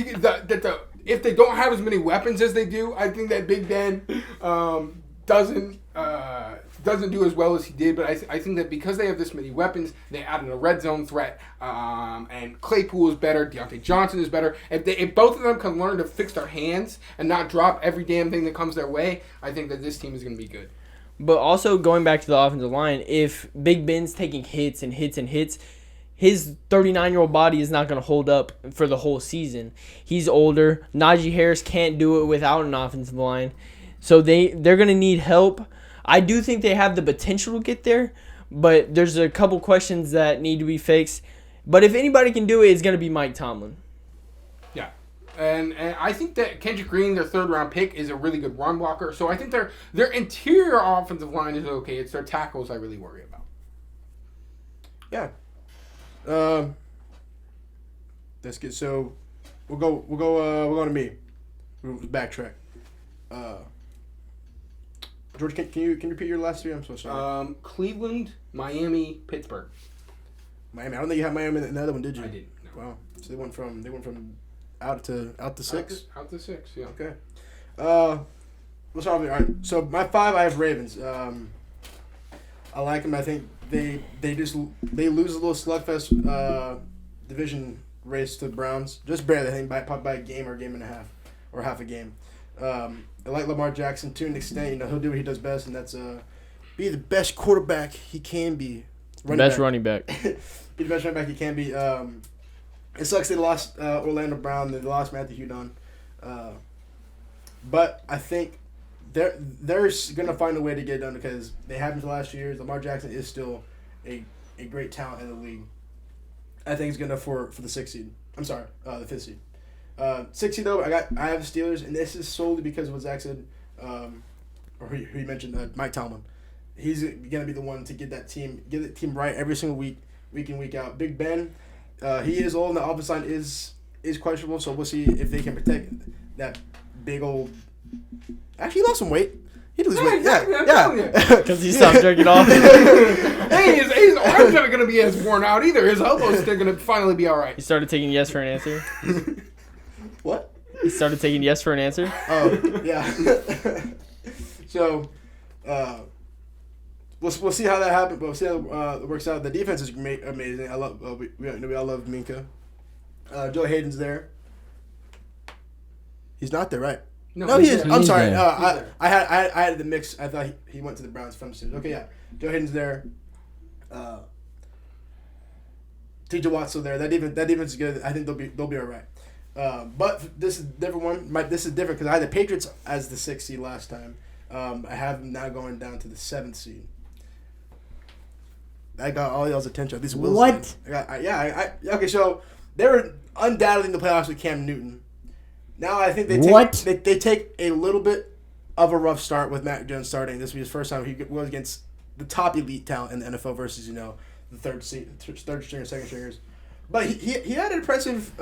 if they don't have as many weapons as they do, I think that Big Ben doesn't do as well as he did. But I think that because they have this many weapons, they added a red zone threat, and Claypool is better, Deontay Johnson is better. If both of them can learn to fix their hands and not drop every damn thing that comes their way, I think that this team is going to be good. But also going back to the offensive line, if Big Ben's taking hits and hits and hits, his 39-year-old body is not going to hold up for the whole season. He's older. Najee Harris can't do it without an offensive line. So they're going to need help. I do think they have the potential to get there, but there's a couple questions that need to be fixed. But if anybody can do it, it's going to be Mike Tomlin. Yeah. And I think that Kendrick Green, their 3rd-round pick, is a really good run blocker. So I think their interior offensive line is okay. It's their tackles I really worry about. Yeah. That's good. So we'll go to me. We'll backtrack. George, can you repeat your last 3? I'm so sorry. Cleveland, Miami, Pittsburgh. Miami. I don't think you had Miami in the other one, did you? I didn't. No. Wow. So they went from out to 6. Out to 6. Yeah. Okay. Let's start with all right. So my 5, I have Ravens. I like them. I think they lose a little slugfest division race to the Browns, just barely. I think by a game or a game and a half, or half a game. I like Lamar Jackson to an extent. He'll do what he does best, and that's be the best quarterback he can be. Running back. Be the best running back he can be. It sucks they lost Orlando Brown. They lost Matthew Judon. But I think they're gonna find a way to get it done because they haven't for the last few years. Lamar Jackson is still a great talent in the league. I think he's gonna for the 6th seed. I'm sorry, the 5th seed. 6th seed though, I have the Steelers, and this is solely because of what Zach said, or who you mentioned, Mike Tomlin. He's gonna be the one to get the team right every single week in, week out. Big Ben, he is old, and the offensive line is questionable, so we'll see if they can protect that big old. Actually, he lost some weight. He lose weight. Yeah. Because he stopped drinking off. Hey, his arms aren't gonna be as worn out either. His elbows still gonna finally be all right. He started taking yes for an answer. What? He started taking yes for an answer. Oh yeah. So, we'll see how that happens. But we'll see how it works out. The defense is amazing. I love we all love Minka. Joe Hayden's there. He's not there, right? No, he is. I'm sorry. I had the mix. I thought he went to the Browns from the Steelers. Okay, yeah. Joe Hayden's there. T.J. Watt's still there. That defense is good. I think they'll be all right. But this is a different one. This is different because I had the Patriots as the 6th seed last time. I have them now going down to the 7th seed. I got all y'all's attention. At least Wilson. What? Okay, so they were undoubtedly in the playoffs with Cam Newton. Now I think they take a little bit of a rough start with Mac Jones starting. This will be his first time he goes against the top elite talent in the NFL versus the third stringer, second stringers. But he had an impressive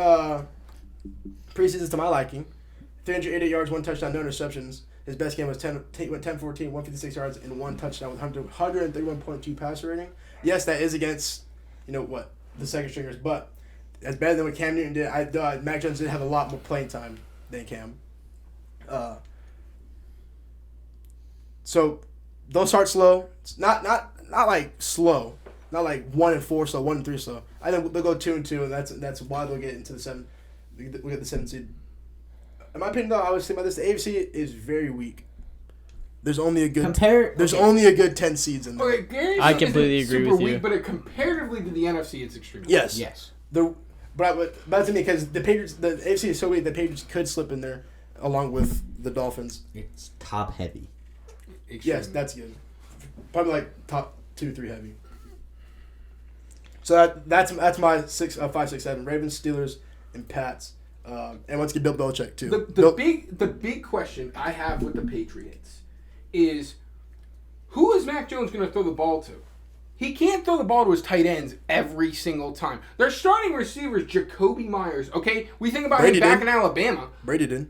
preseason to my liking. 388 yards, 1 touchdown, no interceptions. His best game was 10-14, 156 yards, and 1 touchdown with 131.2 passer rating. Yes, that is against the second stringers, but that's better than what Cam Newton did. Mac Jones did have a lot more playing time than Cam. So they'll start slow. It's not like slow, not like 1-4 slow, 1-3 slow. I think they'll go 2-2, and that's why they'll get into the 7th. We get the 7th seed. In my opinion, though, I was thinking about this. The AFC is very weak. There's only a good only a good 10 seeds in there. Okay, I completely agree with you. But comparatively to the NFC, it's extremely yes. weak. Yes. But that's me because the Patriots, the AFC is so weak. The Patriots could slip in there along with the Dolphins. It's top heavy. Yes, that's good. Probably like top 2-3 heavy. So that's my 5, 6, 7. Ravens, Steelers, and Pats. And let's get Bill Belichick too. The big question I have with the Patriots is who is Mac Jones going to throw the ball to? He can't throw the ball to his tight ends every single time. Their starting receivers, Jacoby Myers. Okay, we think about him back in Alabama. Brady did.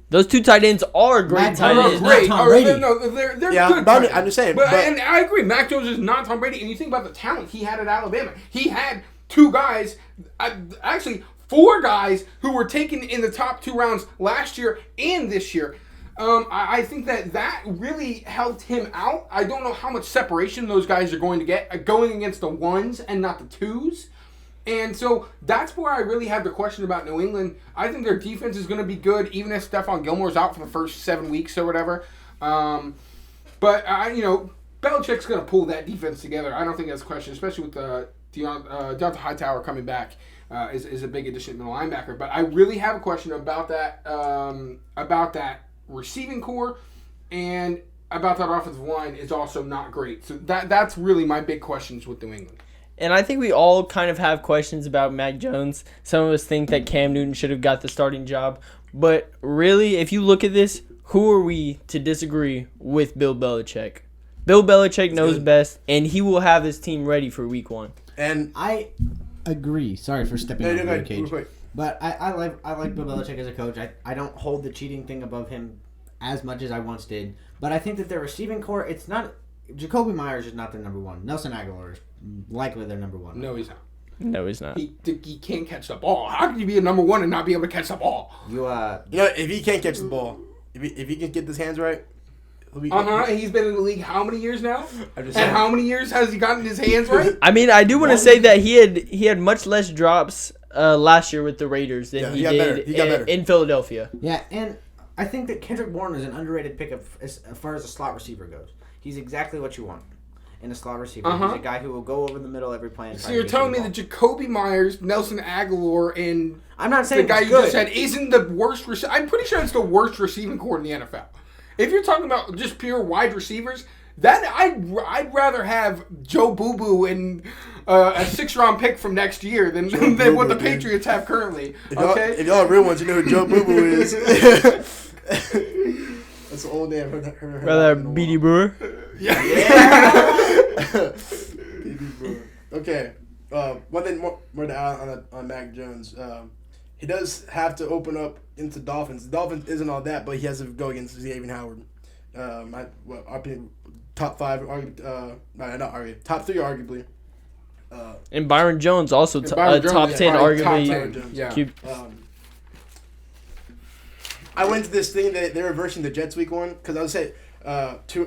Those 2 tight ends are great tight ends. Great. They're good. But I'm just saying. And I agree. Mac Jones is not Tom Brady. And you think about the talent he had at Alabama. He had 2 guys, actually 4 guys who were taken in the top 2 rounds last year and this year. I think that really helped him out. I don't know how much separation those guys are going to get going against the 1s and not the 2s. And so that's where I really have the question about New England. I think their defense is going to be good, even if Stephon Gilmore's out for the first 7 weeks or whatever. But Belichick's going to pull that defense together. I don't think that's a question, especially with Deontay Hightower coming back. Is a big addition to the linebacker. But I really have a question about that receiving core, and about that offensive line is also not great. So that's really my big questions with New England. And I think we all kind of have questions about Mac Jones. Some of us think that Cam Newton should have got the starting job. But really, if you look at this, who are we to disagree with Bill Belichick? Bill Belichick knows best, and he will have his team ready for week 1. And I agree. Sorry for stepping over the cage. But I like Bill Belichick as a coach. I don't hold the cheating thing above him as much as I once did. But I think that their receiving core, it's not... Jacoby Myers is not their number 1. Nelson Aguilar is likely their number 1. No, he's not. No, he's not. He can't catch the ball. How can you be a number 1 and not be able to catch the ball? If he can't catch the ball, if he can get his hands right... He's been in the league how many years now? And how many years has he gotten his hands right? I mean, I do want to say that he had much less drops last year with the Raiders than he did in Philadelphia. Yeah, and I think that Kendrick Bourne is an underrated pick as far as a slot receiver goes. He's exactly what you want in a slot receiver. He's a guy who will go over the middle every play. So you're telling me that Jacoby Myers, Nelson Aguilar, and I'm not saying the guy you just said isn't the worst. I'm pretty sure it's the worst receiving core in the NFL. if you're talking about just pure wide receivers, that I'd rather have Joe Boo Boo and a 6th-round pick from next year than what the Patriots have currently. If y'all are real ones, you know who Joe Boo Boo is. That's the old name. Rather BD Brewer. Yeah. BD Brewer. Okay. One thing more to add on Mac Jones. He does have to open up into Dolphins. The Dolphins isn't all that, but he has to go against Xavier Howard. Top 5, top 3 arguably. And Byron Jones also top 10 arguably. Yeah. I went to this thing that they're reversing the Jets week 1 because I would say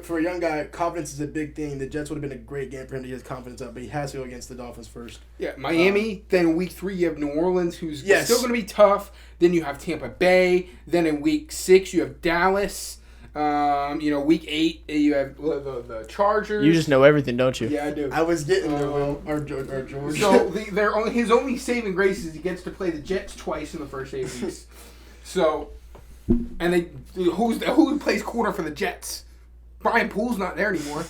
for a young guy, confidence is a big thing. The Jets would have been a great game for him to get his confidence up, but he has to go against the Dolphins first. Yeah, Miami. Then week 3 you have New Orleans, who's still going to be tough. Then you have Tampa Bay. Then in week 6 you have Dallas. Week 8 you have the Chargers. You just know everything, don't you? Yeah, I do. I was getting there, Will. Or George. So his only saving grace is he gets to play the Jets twice in the first 8 weeks. So, and who plays corner for the Jets? Brian Poole's not there anymore.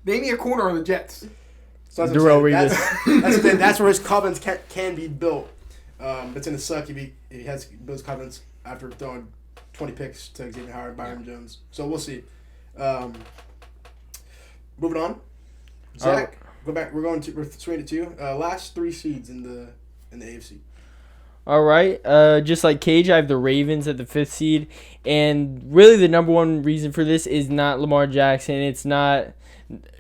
They need a corner on the Jets. So Darrell Revis. That's the thing. That's where his confidence can be built. It's going to suck if he has built his confidence after throwing 20 picks to Xavier Howard, Byron Jones. So we'll see. Moving on. Zach, go back. We're swinging to 2. Last 3 seeds in the AFC. All right. Just like Cage, I have the Ravens at the 5th seed. And really the number one reason for this is not Lamar Jackson. It's not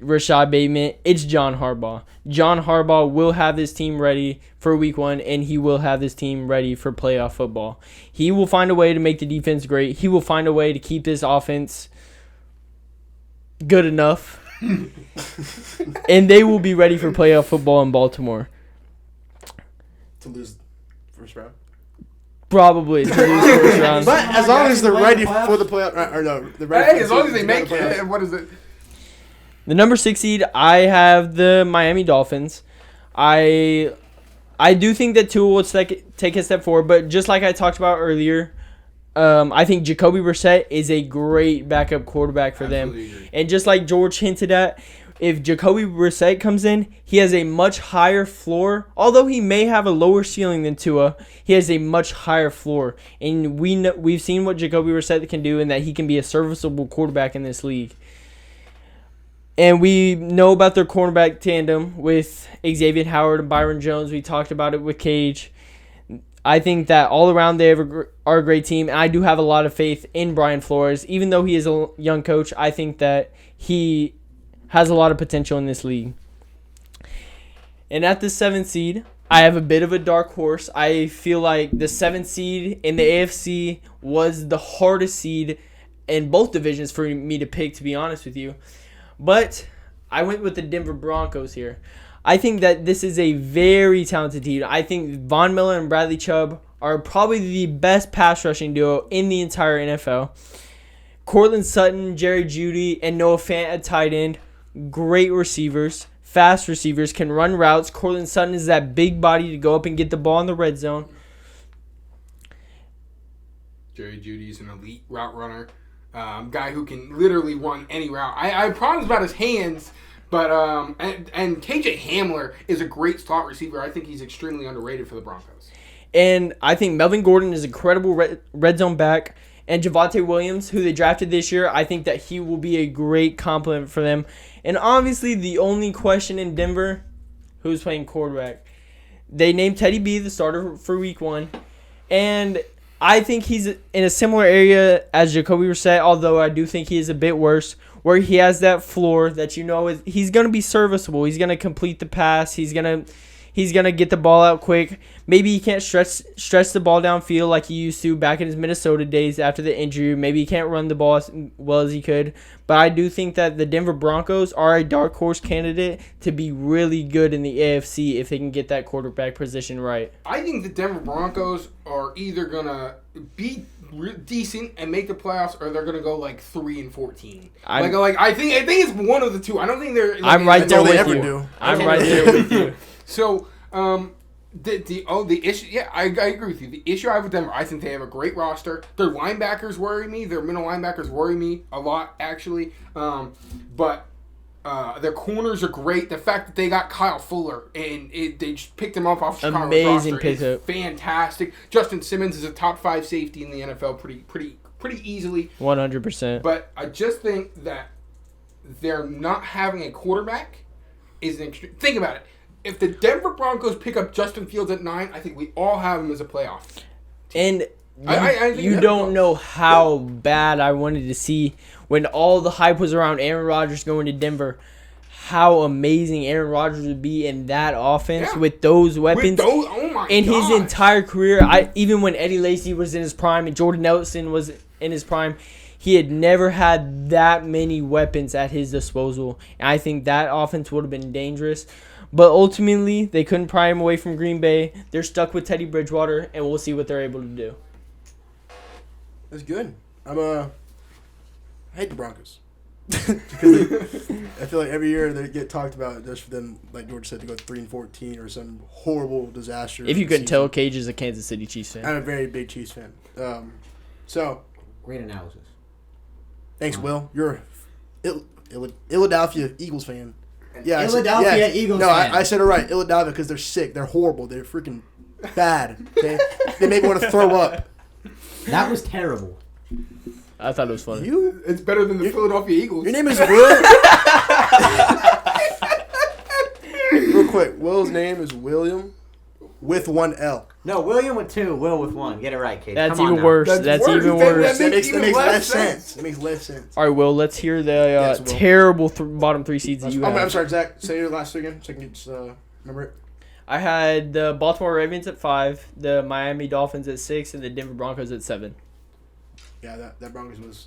Rashad Bateman. It's John Harbaugh. John Harbaugh will have this team ready for week 1, and he will have this team ready for playoff football. He will find a way to make the defense great. He will find a way to keep this offense good enough. And they will be ready for playoff football in Baltimore. To lose first round? Probably to lose first round. But as long as they're ready for the playoff, as long as they make it, what is it? The number 6 seed, I have the Miami Dolphins. I do think that Tua will take a step forward, but just like I talked about earlier, I think Jacoby Brissett is a great backup quarterback for them. Agree. And just like George hinted at, if Jacoby Brissett comes in, he has a much higher floor. Although he may have a lower ceiling than Tua, he has a much higher floor. And we've seen what Jacoby Brissett can do and that he can be a serviceable quarterback in this league. And we know about their cornerback tandem with Xavier Howard and Byron Jones. We talked about it with Cage. I think that all around they are a great team. And I do have a lot of faith in Brian Flores. Even though he is a young coach, I think that he has a lot of potential in this league. And at the 7th seed, I have a bit of a dark horse. I feel like the 7th seed in the AFC was the hardest seed in both divisions for me to pick, to be honest with you. But I went with the Denver Broncos here. I think that this is a very talented team. I think Von Miller and Bradley Chubb are probably the best pass rushing duo in the entire NFL. Courtland Sutton, Jerry Jeudy, and Noah Fant at tight end. Great receivers. Fast receivers. Can run routes. Courtland Sutton is that big body to go up and get the ball in the red zone. Jerry Jeudy's an elite route runner. Guy who can literally run any route. I have problems about his hands, but and KJ Hamler is a great slot receiver. I think he's extremely underrated for the Broncos. And I think Melvin Gordon is a credible red zone back. And Javonte Williams, who they drafted this year, I think that he will be a great complement for them. And obviously, the only question in Denver, who's playing quarterback? They named Teddy B the starter for week 1. And I think he's in a similar area as Jacoby Brissett, although I do think he is a bit worse, where he has that floor that he's going to be serviceable. He's going to complete the pass. He's going to get the ball out quick. Maybe he can't stretch the ball downfield like he used to back in his Minnesota days after the injury. Maybe he can't run the ball as well as he could. But I do think that the Denver Broncos are a dark horse candidate to be really good in the AFC if they can get that quarterback position right. I think the Denver Broncos are either going to be decent and make the playoffs, or they're going to go like 3-14. I think it's one of the two. I don't think they're. I'm right there with you. I'm right there with you. So, The issue, yeah, I agree with you. The issue I have with Denver, I think they have a great roster. Their linebackers worry me. Their middle linebackers worry me a lot, actually. But their corners are great. The fact that they got Kyle Fuller and they just picked him up off Chicago's amazing roster is pickup. fantastic. Justin Simmons is a top 5 safety in the NFL pretty easily. 100%. But I just think that they're not having a quarterback is an extreme. Think about it. If the Denver Broncos pick up Justin Fields at 9, I think we all have him as a playoff. And I think you don't know how bad I wanted to see when all the hype was around Aaron Rodgers going to Denver. How amazing Aaron Rodgers would be in that offense with those weapons. Oh my in gosh. his entire career, even when Eddie Lacy was in his prime and Jordan Nelson was in his prime, he had never had that many weapons at his disposal. And I think that offense would have been dangerous. But ultimately, they couldn't pry him away from Green Bay. They're stuck with Teddy Bridgewater, and we'll see what they're able to do. That's good. I hate the Broncos. Because I feel like every year they get talked about just for them, like George said, to go 3-14 or some horrible disaster. If you couldn't tell, Cage is a Kansas City Chiefs fan. I'm a very big Chiefs fan. So Great analysis. thanks, Will. You're Philadelphia Eagles fan. Yeah, Philadelphia Eagles No, fan. I said it right. Philadelphia because they're sick. They're horrible. They're freaking bad. Okay? They make me want to throw up. That was terrible. I thought it was funny. It's better than the Philadelphia Eagles. Your name is Will. Real quick, Will's name is William with 1 L. No, William with 2, Will with 1. Get it right, kid. That's Come on even now. worse. That's That's worse. even That worse. That makes even less sense. sense. It makes less sense. All right, Will, let's hear the Yes, Will. terrible bottom 3 seeds that you I'm have. sorry, Zach. Say your last two again so I can just remember it. I had the Baltimore Ravens at 5, the Miami Dolphins at 6, and the Denver Broncos at 7. Yeah, that Broncos was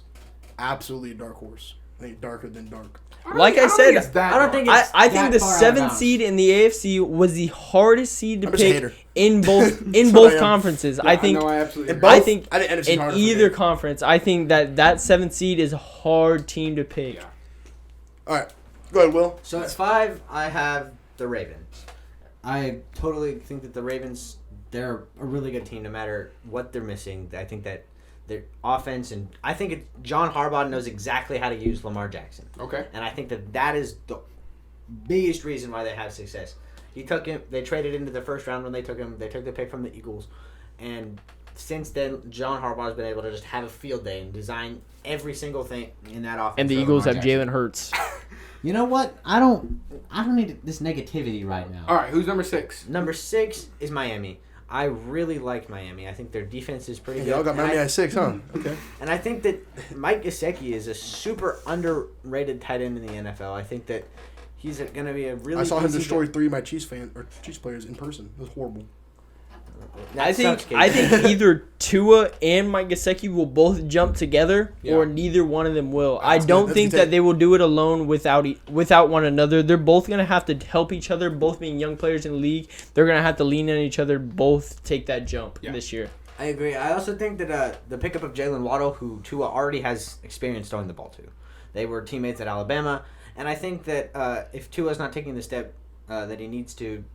absolutely a dark horse. I think darker than dark. Like I said, I don't think it's I think that the far out of 7th bounds. seed in the AFC was the hardest seed to I'm just a pick hater. in both That's both what I am. conferences. Yeah, I think no, I absolutely In agree. both, I think I think NFC's in harder for either me. conference, I think that 7th seed is a hard team to pick. Yeah. All right, go ahead, Will. So at 5, I have the Ravens. I totally think that the Ravens, they're a really good team no matter what they're missing. I think that their offense, and I think John Harbaugh knows exactly how to use Lamar Jackson. Okay. And I think that is the biggest reason why they have success. He took him. They traded into the first round when they took him. They took the pick from the Eagles, and since then, John Harbaugh's been able to just have a field day and design every single thing in that offense. And the for Eagles Lamar have Jackson. Jalen Hurts. You know what? I don't need this negativity right now. All right, who's number 6? Number 6 is Miami. I really like Miami. I think their defense is pretty Hey, good. y'all got And Miami at 6, huh? Okay. And I think that Mike Gesicki is a super underrated tight end in the NFL. I think that he's going to be a really. I saw him easy destroy guy. 3 of my Chiefs players in person. It was horrible. That I think sucks, kid. I think either Tua and Mike Gesicki will both jump together, Yeah. or neither one of them will. I That's don't good. think That's a good that they will do it alone without one another. They're both gonna have to help each other. Both being young players in the league, they're gonna have to lean on each other. Both take that jump this year. I agree. I also think that the pickup of Jalen Waddle, who Tua already has experience throwing the ball to, they were teammates at Alabama, and I think that if Tua's not taking the step that he needs to,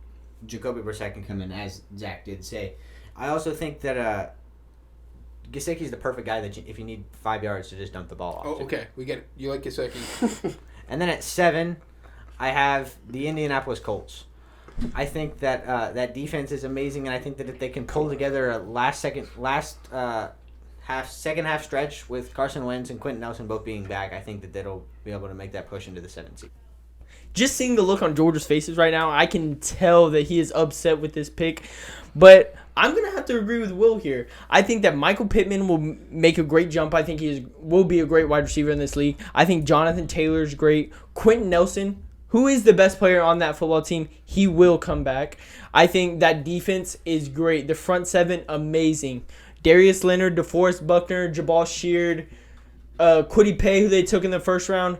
Jacoby Brissett can come in, as Zach did say. I also think that Gesicki's the perfect guy that if you need 5 yards to just dump the ball off. Oh, to. okay. We get it. You like Gesicki. And then at 7, I have the Indianapolis Colts. I think that that defense is amazing, and I think that if they can pull together a second half stretch with Carson Wentz and Quentin Nelson both being back, I think that they'll be able to make that push into the 7th seed. Just seeing the look on George's faces right now, I can tell that he is upset with this pick. But I'm going to have to agree with Will here. I think that Michael Pittman will make a great jump. I think he will be a great wide receiver in this league. I think Jonathan Taylor is great. Quentin Nelson, who is the best player on that football team, he will come back. I think that defense is great. The front 7, amazing. Darius Leonard, DeForest Buckner, Jabal Sheard, Kwity Paye, who they took in the first round,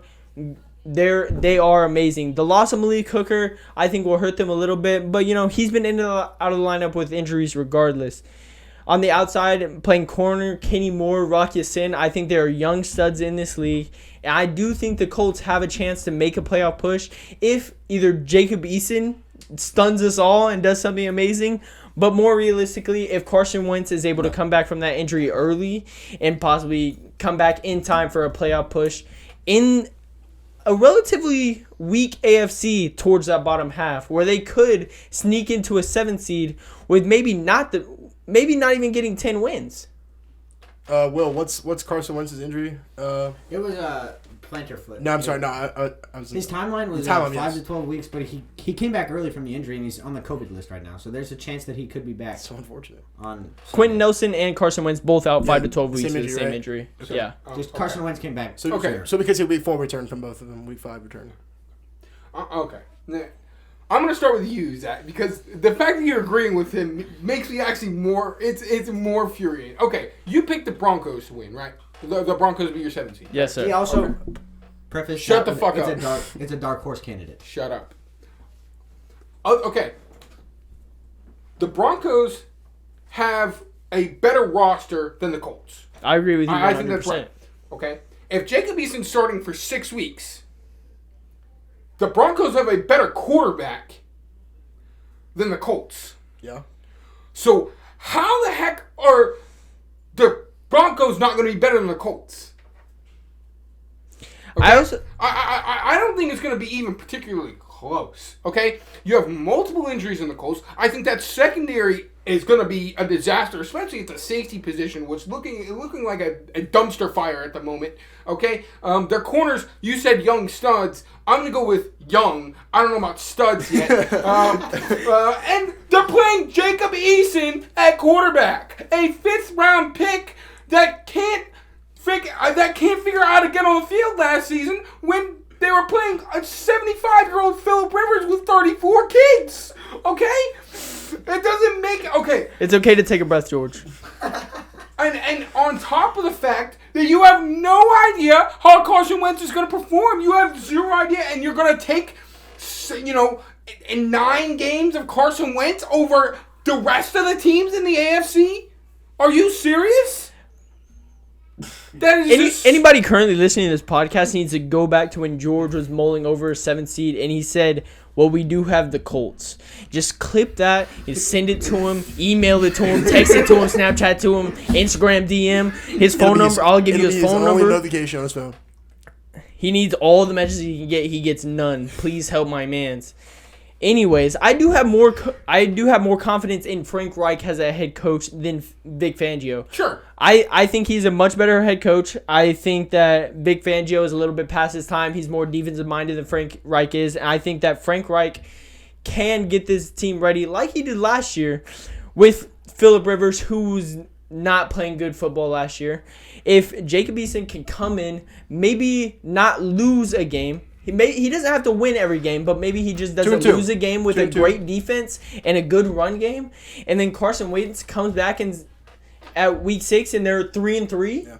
they are amazing. The loss of Malik Hooker, I think, will hurt them a little bit, but he's been in and out of the lineup with injuries regardless. On the outside, playing corner, Kenny Moore, Rock Ya-Sin, I think there are young studs in this league, and I do think the Colts have a chance to make a playoff push if either Jacob Eason stuns us all and does something amazing. But more realistically, if Carson Wentz is able to come back from that injury early and possibly come back in time for a playoff push in a relatively weak AFC towards that bottom half, where they could sneak into a 7th seed with maybe not even getting 10 wins. Will, what's Carson Wentz's injury? It was a plantar foot. No, I'm sorry. No, I was. His timeline was 5 to 12 weeks, but he came back early from the injury, and he's on the COVID list right now. So there's a chance that he could be back. So unfortunate. Quentin Nelson and Carson Wentz both out 5 to 12 weeks same with the same injury. Okay. Yeah. Just Carson Wentz came back. So we could see week 4 return from both of them. Week 5 return. Okay. I'm going to start with you, Zach, because the fact that you're agreeing with him makes me actually more, it's more infuriating. Okay, you picked the Broncos to win, right? The Broncos be your 7th seed. Yes, sir. He also prefaced Shut the fuck up. It's a dark horse candidate. Shut up. Okay. The Broncos have a better roster than the Colts. I agree with you 100%. I think that's right. Okay? If Jacob Eason's starting for 6 weeks, the Broncos have a better quarterback than the Colts. Yeah. So how the heck are the Broncos not going to be better than the Colts? Okay? I don't think it's going to be even particularly close. Okay? You have multiple injuries in the Colts. I think that secondary is going to be a disaster, especially at the safety position, which looking like a dumpster fire at the moment. Okay? Their corners, you said young studs. I'm going to go with young. I don't know about studs yet. And they're playing Jacob Eason at quarterback, a 5th round pick that can't figure out how to get on the field last season when they were playing a 75-year-old Phillip Rivers with 34 kids. Okay? It doesn't make... Okay. It's okay to take a breath, George. And on top of the fact that you have no idea how Carson Wentz is going to perform. You have zero idea, and you're going to take, in 9 games of Carson Wentz over the rest of the teams in the AFC? Are you serious? That is anybody currently listening to this podcast needs to go back to when George was mulling over a 7th seed and he said, well, we do have the Colts. Just clip that and send it to him, email it to him, text it to him, Snapchat to him, Instagram DM, his phone number. I'll give you his phone number. Notification on his phone. He needs all the messages he can get. He gets none. Please help my mans. Anyways, I do have more confidence in Frank Reich as a head coach than Vic Fangio. Sure. I think he's a much better head coach. I think that Vic Fangio is a little bit past his time. He's more defensive minded than Frank Reich is. And I think that Frank Reich can get this team ready like he did last year with Phillip Rivers, who's not playing good football last year. If Jacob Eason can come in, maybe not lose a game. He doesn't have to win every game, but maybe he just doesn't lose a game with a great defense and a good run game. And then Carson Wentz comes back at week 6 and they're 3-3. Yeah.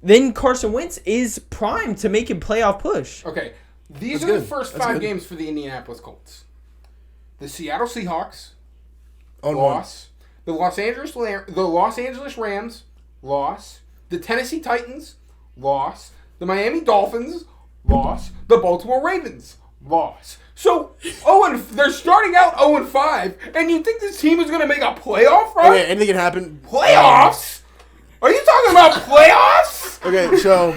Then Carson Wentz is primed to make a playoff push. Okay, these are the first 5 games for the Indianapolis Colts. The Seattle Seahawks loss. The Los Angeles Rams loss. The Tennessee Titans loss. The Miami Dolphins loss. The Baltimore Ravens loss. So, they're starting out 0-5, and you think this team is going to make a playoff run? Okay, anything can happen. Playoffs? Are you talking about playoffs? Okay, so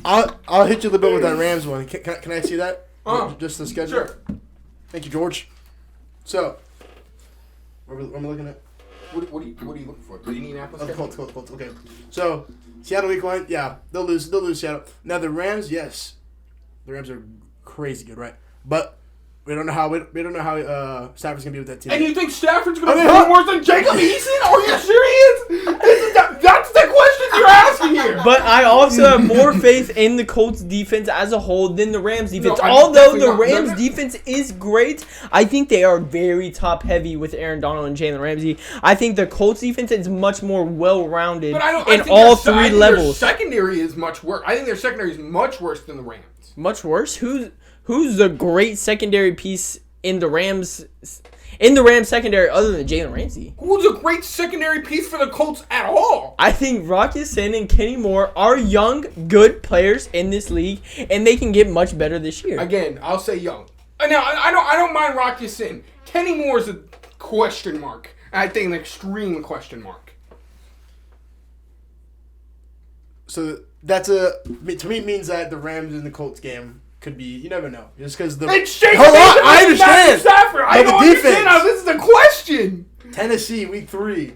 I'll hit you a little bit with that Rams one. Can I see that? Just the schedule. Sure. Thank you, George. So, what am I looking at? What are you looking for? The Indianapolis schedule? Colts. Okay. So, Seattle week 1, yeah, they'll lose Seattle. Now the Rams, yes, the Rams are crazy good, right? But we don't know how Stafford's gonna be with that team. And you think Stafford's gonna be worse than Jacob Eason? Are you serious? That's the question you're asking here. But I also have more faith in the Colts defense as a whole than the Rams defense. Although the Rams defense is great, I think they are very top heavy with Aaron Donald and Jalen Ramsey. I think the Colts defense is much more well-rounded in all 3 levels. Their secondary is much worse. I think their secondary is much worse than the Rams. Much worse? Who's the great secondary piece in the Rams secondary other than Jalen Ramsey? Who's a great secondary piece for the Colts at all? I think Rocky Sin and Kenny Moore are young, good players in this league, and they can get much better this year. Again, I'll say young. Now, I don't mind Rock Ya-Sin. Kenny Moore is a question mark. I think an extreme question mark. So to me means that the Rams and the Colts game could be. You never know. Just because the. It's Jacob Hold on, Eason I versus understand. Matthew Stafford. I But don't the understand defense. how this is a question. Tennessee week 3.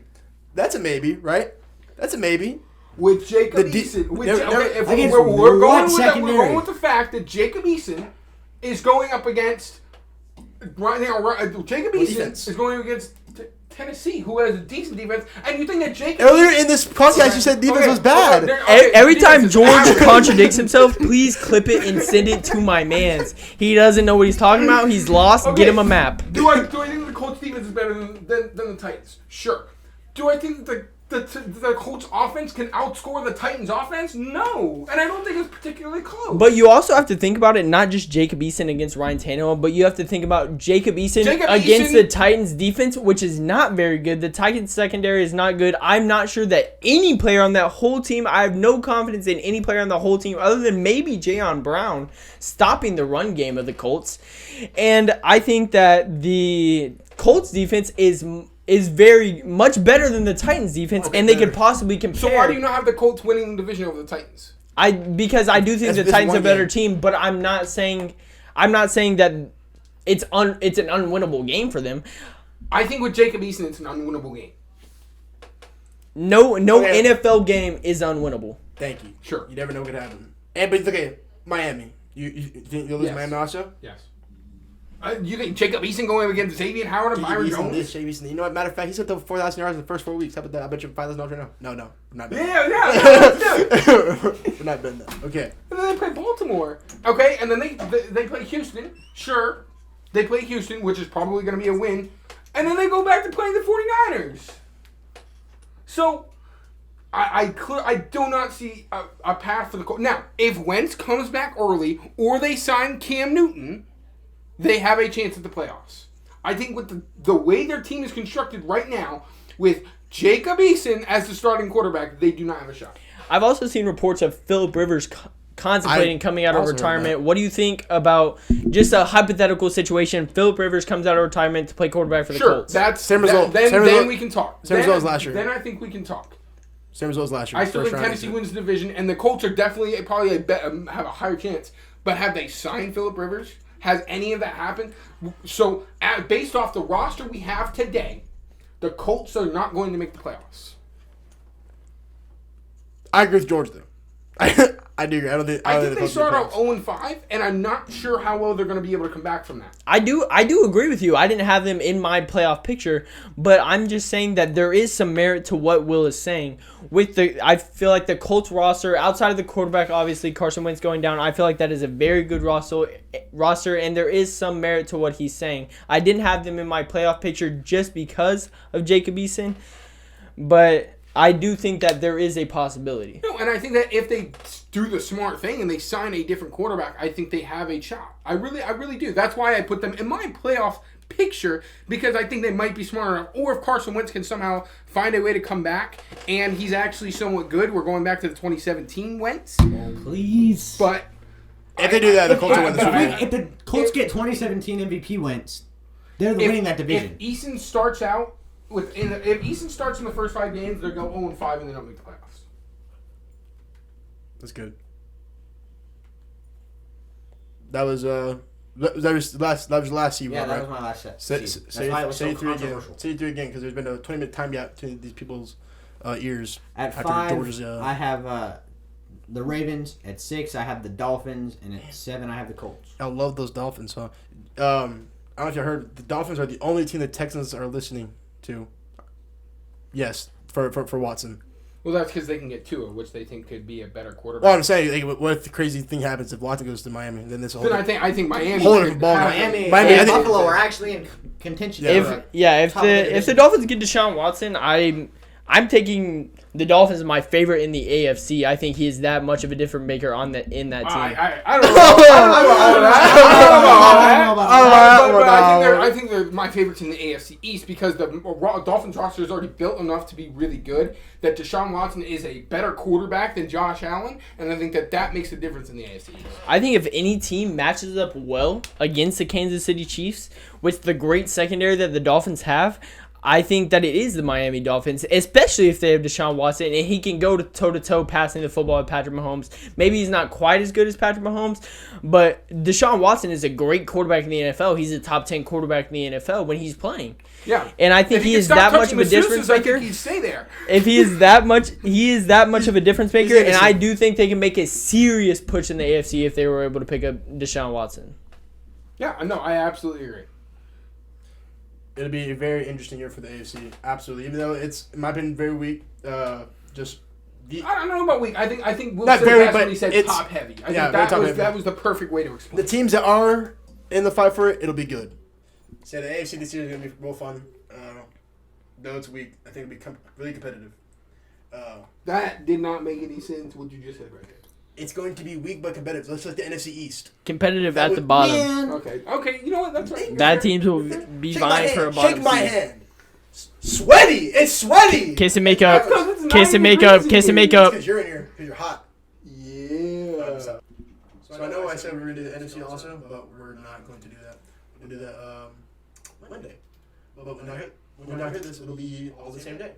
That's a maybe, right? That's a maybe. With Jacob The Eason. Against We're going secondary? with the fact that Jacob Eason is going up against. Right now, Jacob Eason defense? is going against Tennessee, who has a decent defense, and you think that Jacob Earlier in this podcast, you said defense was bad. Every time defense is George average. contradicts himself, please clip it and send it to my mans. He doesn't know what he's talking about. He's lost. Okay. Get him a map. Do I think the Colts defense is better than the Titans? Sure. Do I think that the Colts offense can outscore the Titans offense? No. And I don't think it's particularly close. But you also have to think about it, not just Jacob Eason against Ryan Tannehill, but you have to think about Jacob Eason against the Titans defense, which is not very good. The Titans secondary is not good. I'm not sure that any player on that whole team, I have no confidence in any player on the whole team other than maybe Jayon Brown stopping the run game of the Colts. And I think that the Colts defense is very much better than the Titans defense, and they could possibly compare. So why do you not have the Colts winning the division over the Titans? Because I do think the Titans are a better team, but I'm not saying that it's an unwinnable game for them. I think with Jacob Eason, it's an unwinnable game. No NFL game is unwinnable. Thank you. Sure. You never know what could happen. But okay, Miami. You think you'll lose Yes. Miami also? Yes. You think Jacob Eason going against Xavier Howard and Byron Jones? You know what? Matter of fact, he's at the 4,000 yards in the first 4 weeks. How about that? I bet you $5,000 right now. No, we're not betting. Yeah. We're not betting that. Okay. And then they play Baltimore. Okay, and then they play Houston. Sure. They play Houston, which is probably going to be a win. And then they go back to playing the 49ers. So, I do not see a path for the Colts. Now, if Wentz comes back early or they sign Cam Newton, they have a chance at the playoffs. I think with the way their team is constructed right now, with Jacob Eason as the starting quarterback, they do not have a shot. I've also seen reports of Phillip Rivers contemplating coming out of retirement. What do you think about just a hypothetical situation? Phillip Rivers comes out of retirement to play quarterback for the Colts. That's same result. Then we can talk. Same result as last year. Then I think we can talk. Same result as last year. I still think Tennessee wins the division, and the Colts are definitely probably have a higher chance. But have they signed Phillip Rivers? Has any of that happened? So, based off the roster we have today, the Colts are not going to make the playoffs. I agree with George, though. I do agree. I think they start out 0-5, and I'm not sure how well they're going to be able to come back from that. I do agree with you. I didn't have them in my playoff picture, but I'm just saying that there is some merit to what Will is saying. I feel like the Colts roster, outside of the quarterback, obviously Carson Wentz going down, I feel like that is a very good roster, and there is some merit to what he's saying. I didn't have them in my playoff picture just because of Jacob Eason, but I do think that there is a possibility. No, and I think that if they do the smart thing and they sign a different quarterback, I think they have a shot. I really do. That's why I put them in my playoff picture, because I think they might be smart enough. Or if Carson Wentz can somehow find a way to come back and he's actually somewhat good. We're going back to the 2017 Wentz. Oh, please. But if they do that, the Colts will win the Super Bowl. If the Colts get 2017 MVP Wentz, they're winning that division. If Eason starts out if Eason starts in the first 5 games, they'll go 0-5 and they don't make the playoffs. That's good. That was last season, yeah, right? that was my last set. Say why it was so 3 again. controversial. Say 3 again, because there's been a 20-minute time gap between these people's ears. At after 5, George's, I have the Ravens. At 6, I have the Dolphins, and at 7, I have the Colts. I love those Dolphins, huh? I don't know if you heard, the Dolphins are the only team the Texans are listening to. Yes, for Watson. Well, that's because they can get Tua, which they think could be a better quarterback. Well, I'm saying, like, what if the crazy thing happens if Watson goes to Miami? Then this whole. Then I think Miami. Miami and Buffalo are actually in contention. If the Dolphins get Deshaun Watson, I I'm taking the Dolphins as my favorite in the AFC. I think he is that much of a difference maker in that team. I don't know. I think they're my favorites in the AFC East because the Dolphins roster is already built enough to be really good. That Deshaun Watson is a better quarterback than Josh Allen, and I think that makes a difference in the AFC East. I think if any team matches up well against the Kansas City Chiefs with the great secondary that the Dolphins have, I think that it is the Miami Dolphins, especially if they have Deshaun Watson and he can go toe-to-toe passing the football with Patrick Mahomes. Maybe he's not quite as good as Patrick Mahomes, but Deshaun Watson is a great quarterback in the NFL. He's a top 10 quarterback in the NFL when he's playing. Yeah. And I think he is that much of a difference maker. I think he'd stay there. If he is that much of a difference maker, and I do think they can make a serious push in the AFC if they were able to pick up Deshaun Watson. Yeah, no, I absolutely agree. It'll be a very interesting year for the AFC. Absolutely. Even though it might have been very weak. I don't know about weak. I think Will not said very, that's but when he said it's, top heavy. I yeah, think that was the perfect way to explain. The teams that are in the fight for it, it'll be good. So the AFC this year is going to be real fun. Though it's weak, I think it'll be really competitive. That did not make any sense. What you just said right there. It's going to be weak but competitive. Let's look at the NFC East. Competitive at the bottom. Man. Okay. You know what? That's right. Bad teams will be vying for a bottom Shake my seed. hand. Sweaty. It's sweaty. Kiss and make up. Kiss and make up. Kiss and make up. Because you're in here. Because you're hot. Yeah. So I know I said we were going to do the NFC also, but we're not going to do that. We're going to do that Monday. But when I hear this, it'll be all the same day.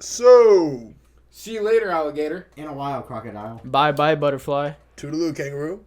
So, See you later, alligator. In a while, crocodile. Bye bye butterfly. toodaloo, kangaroo.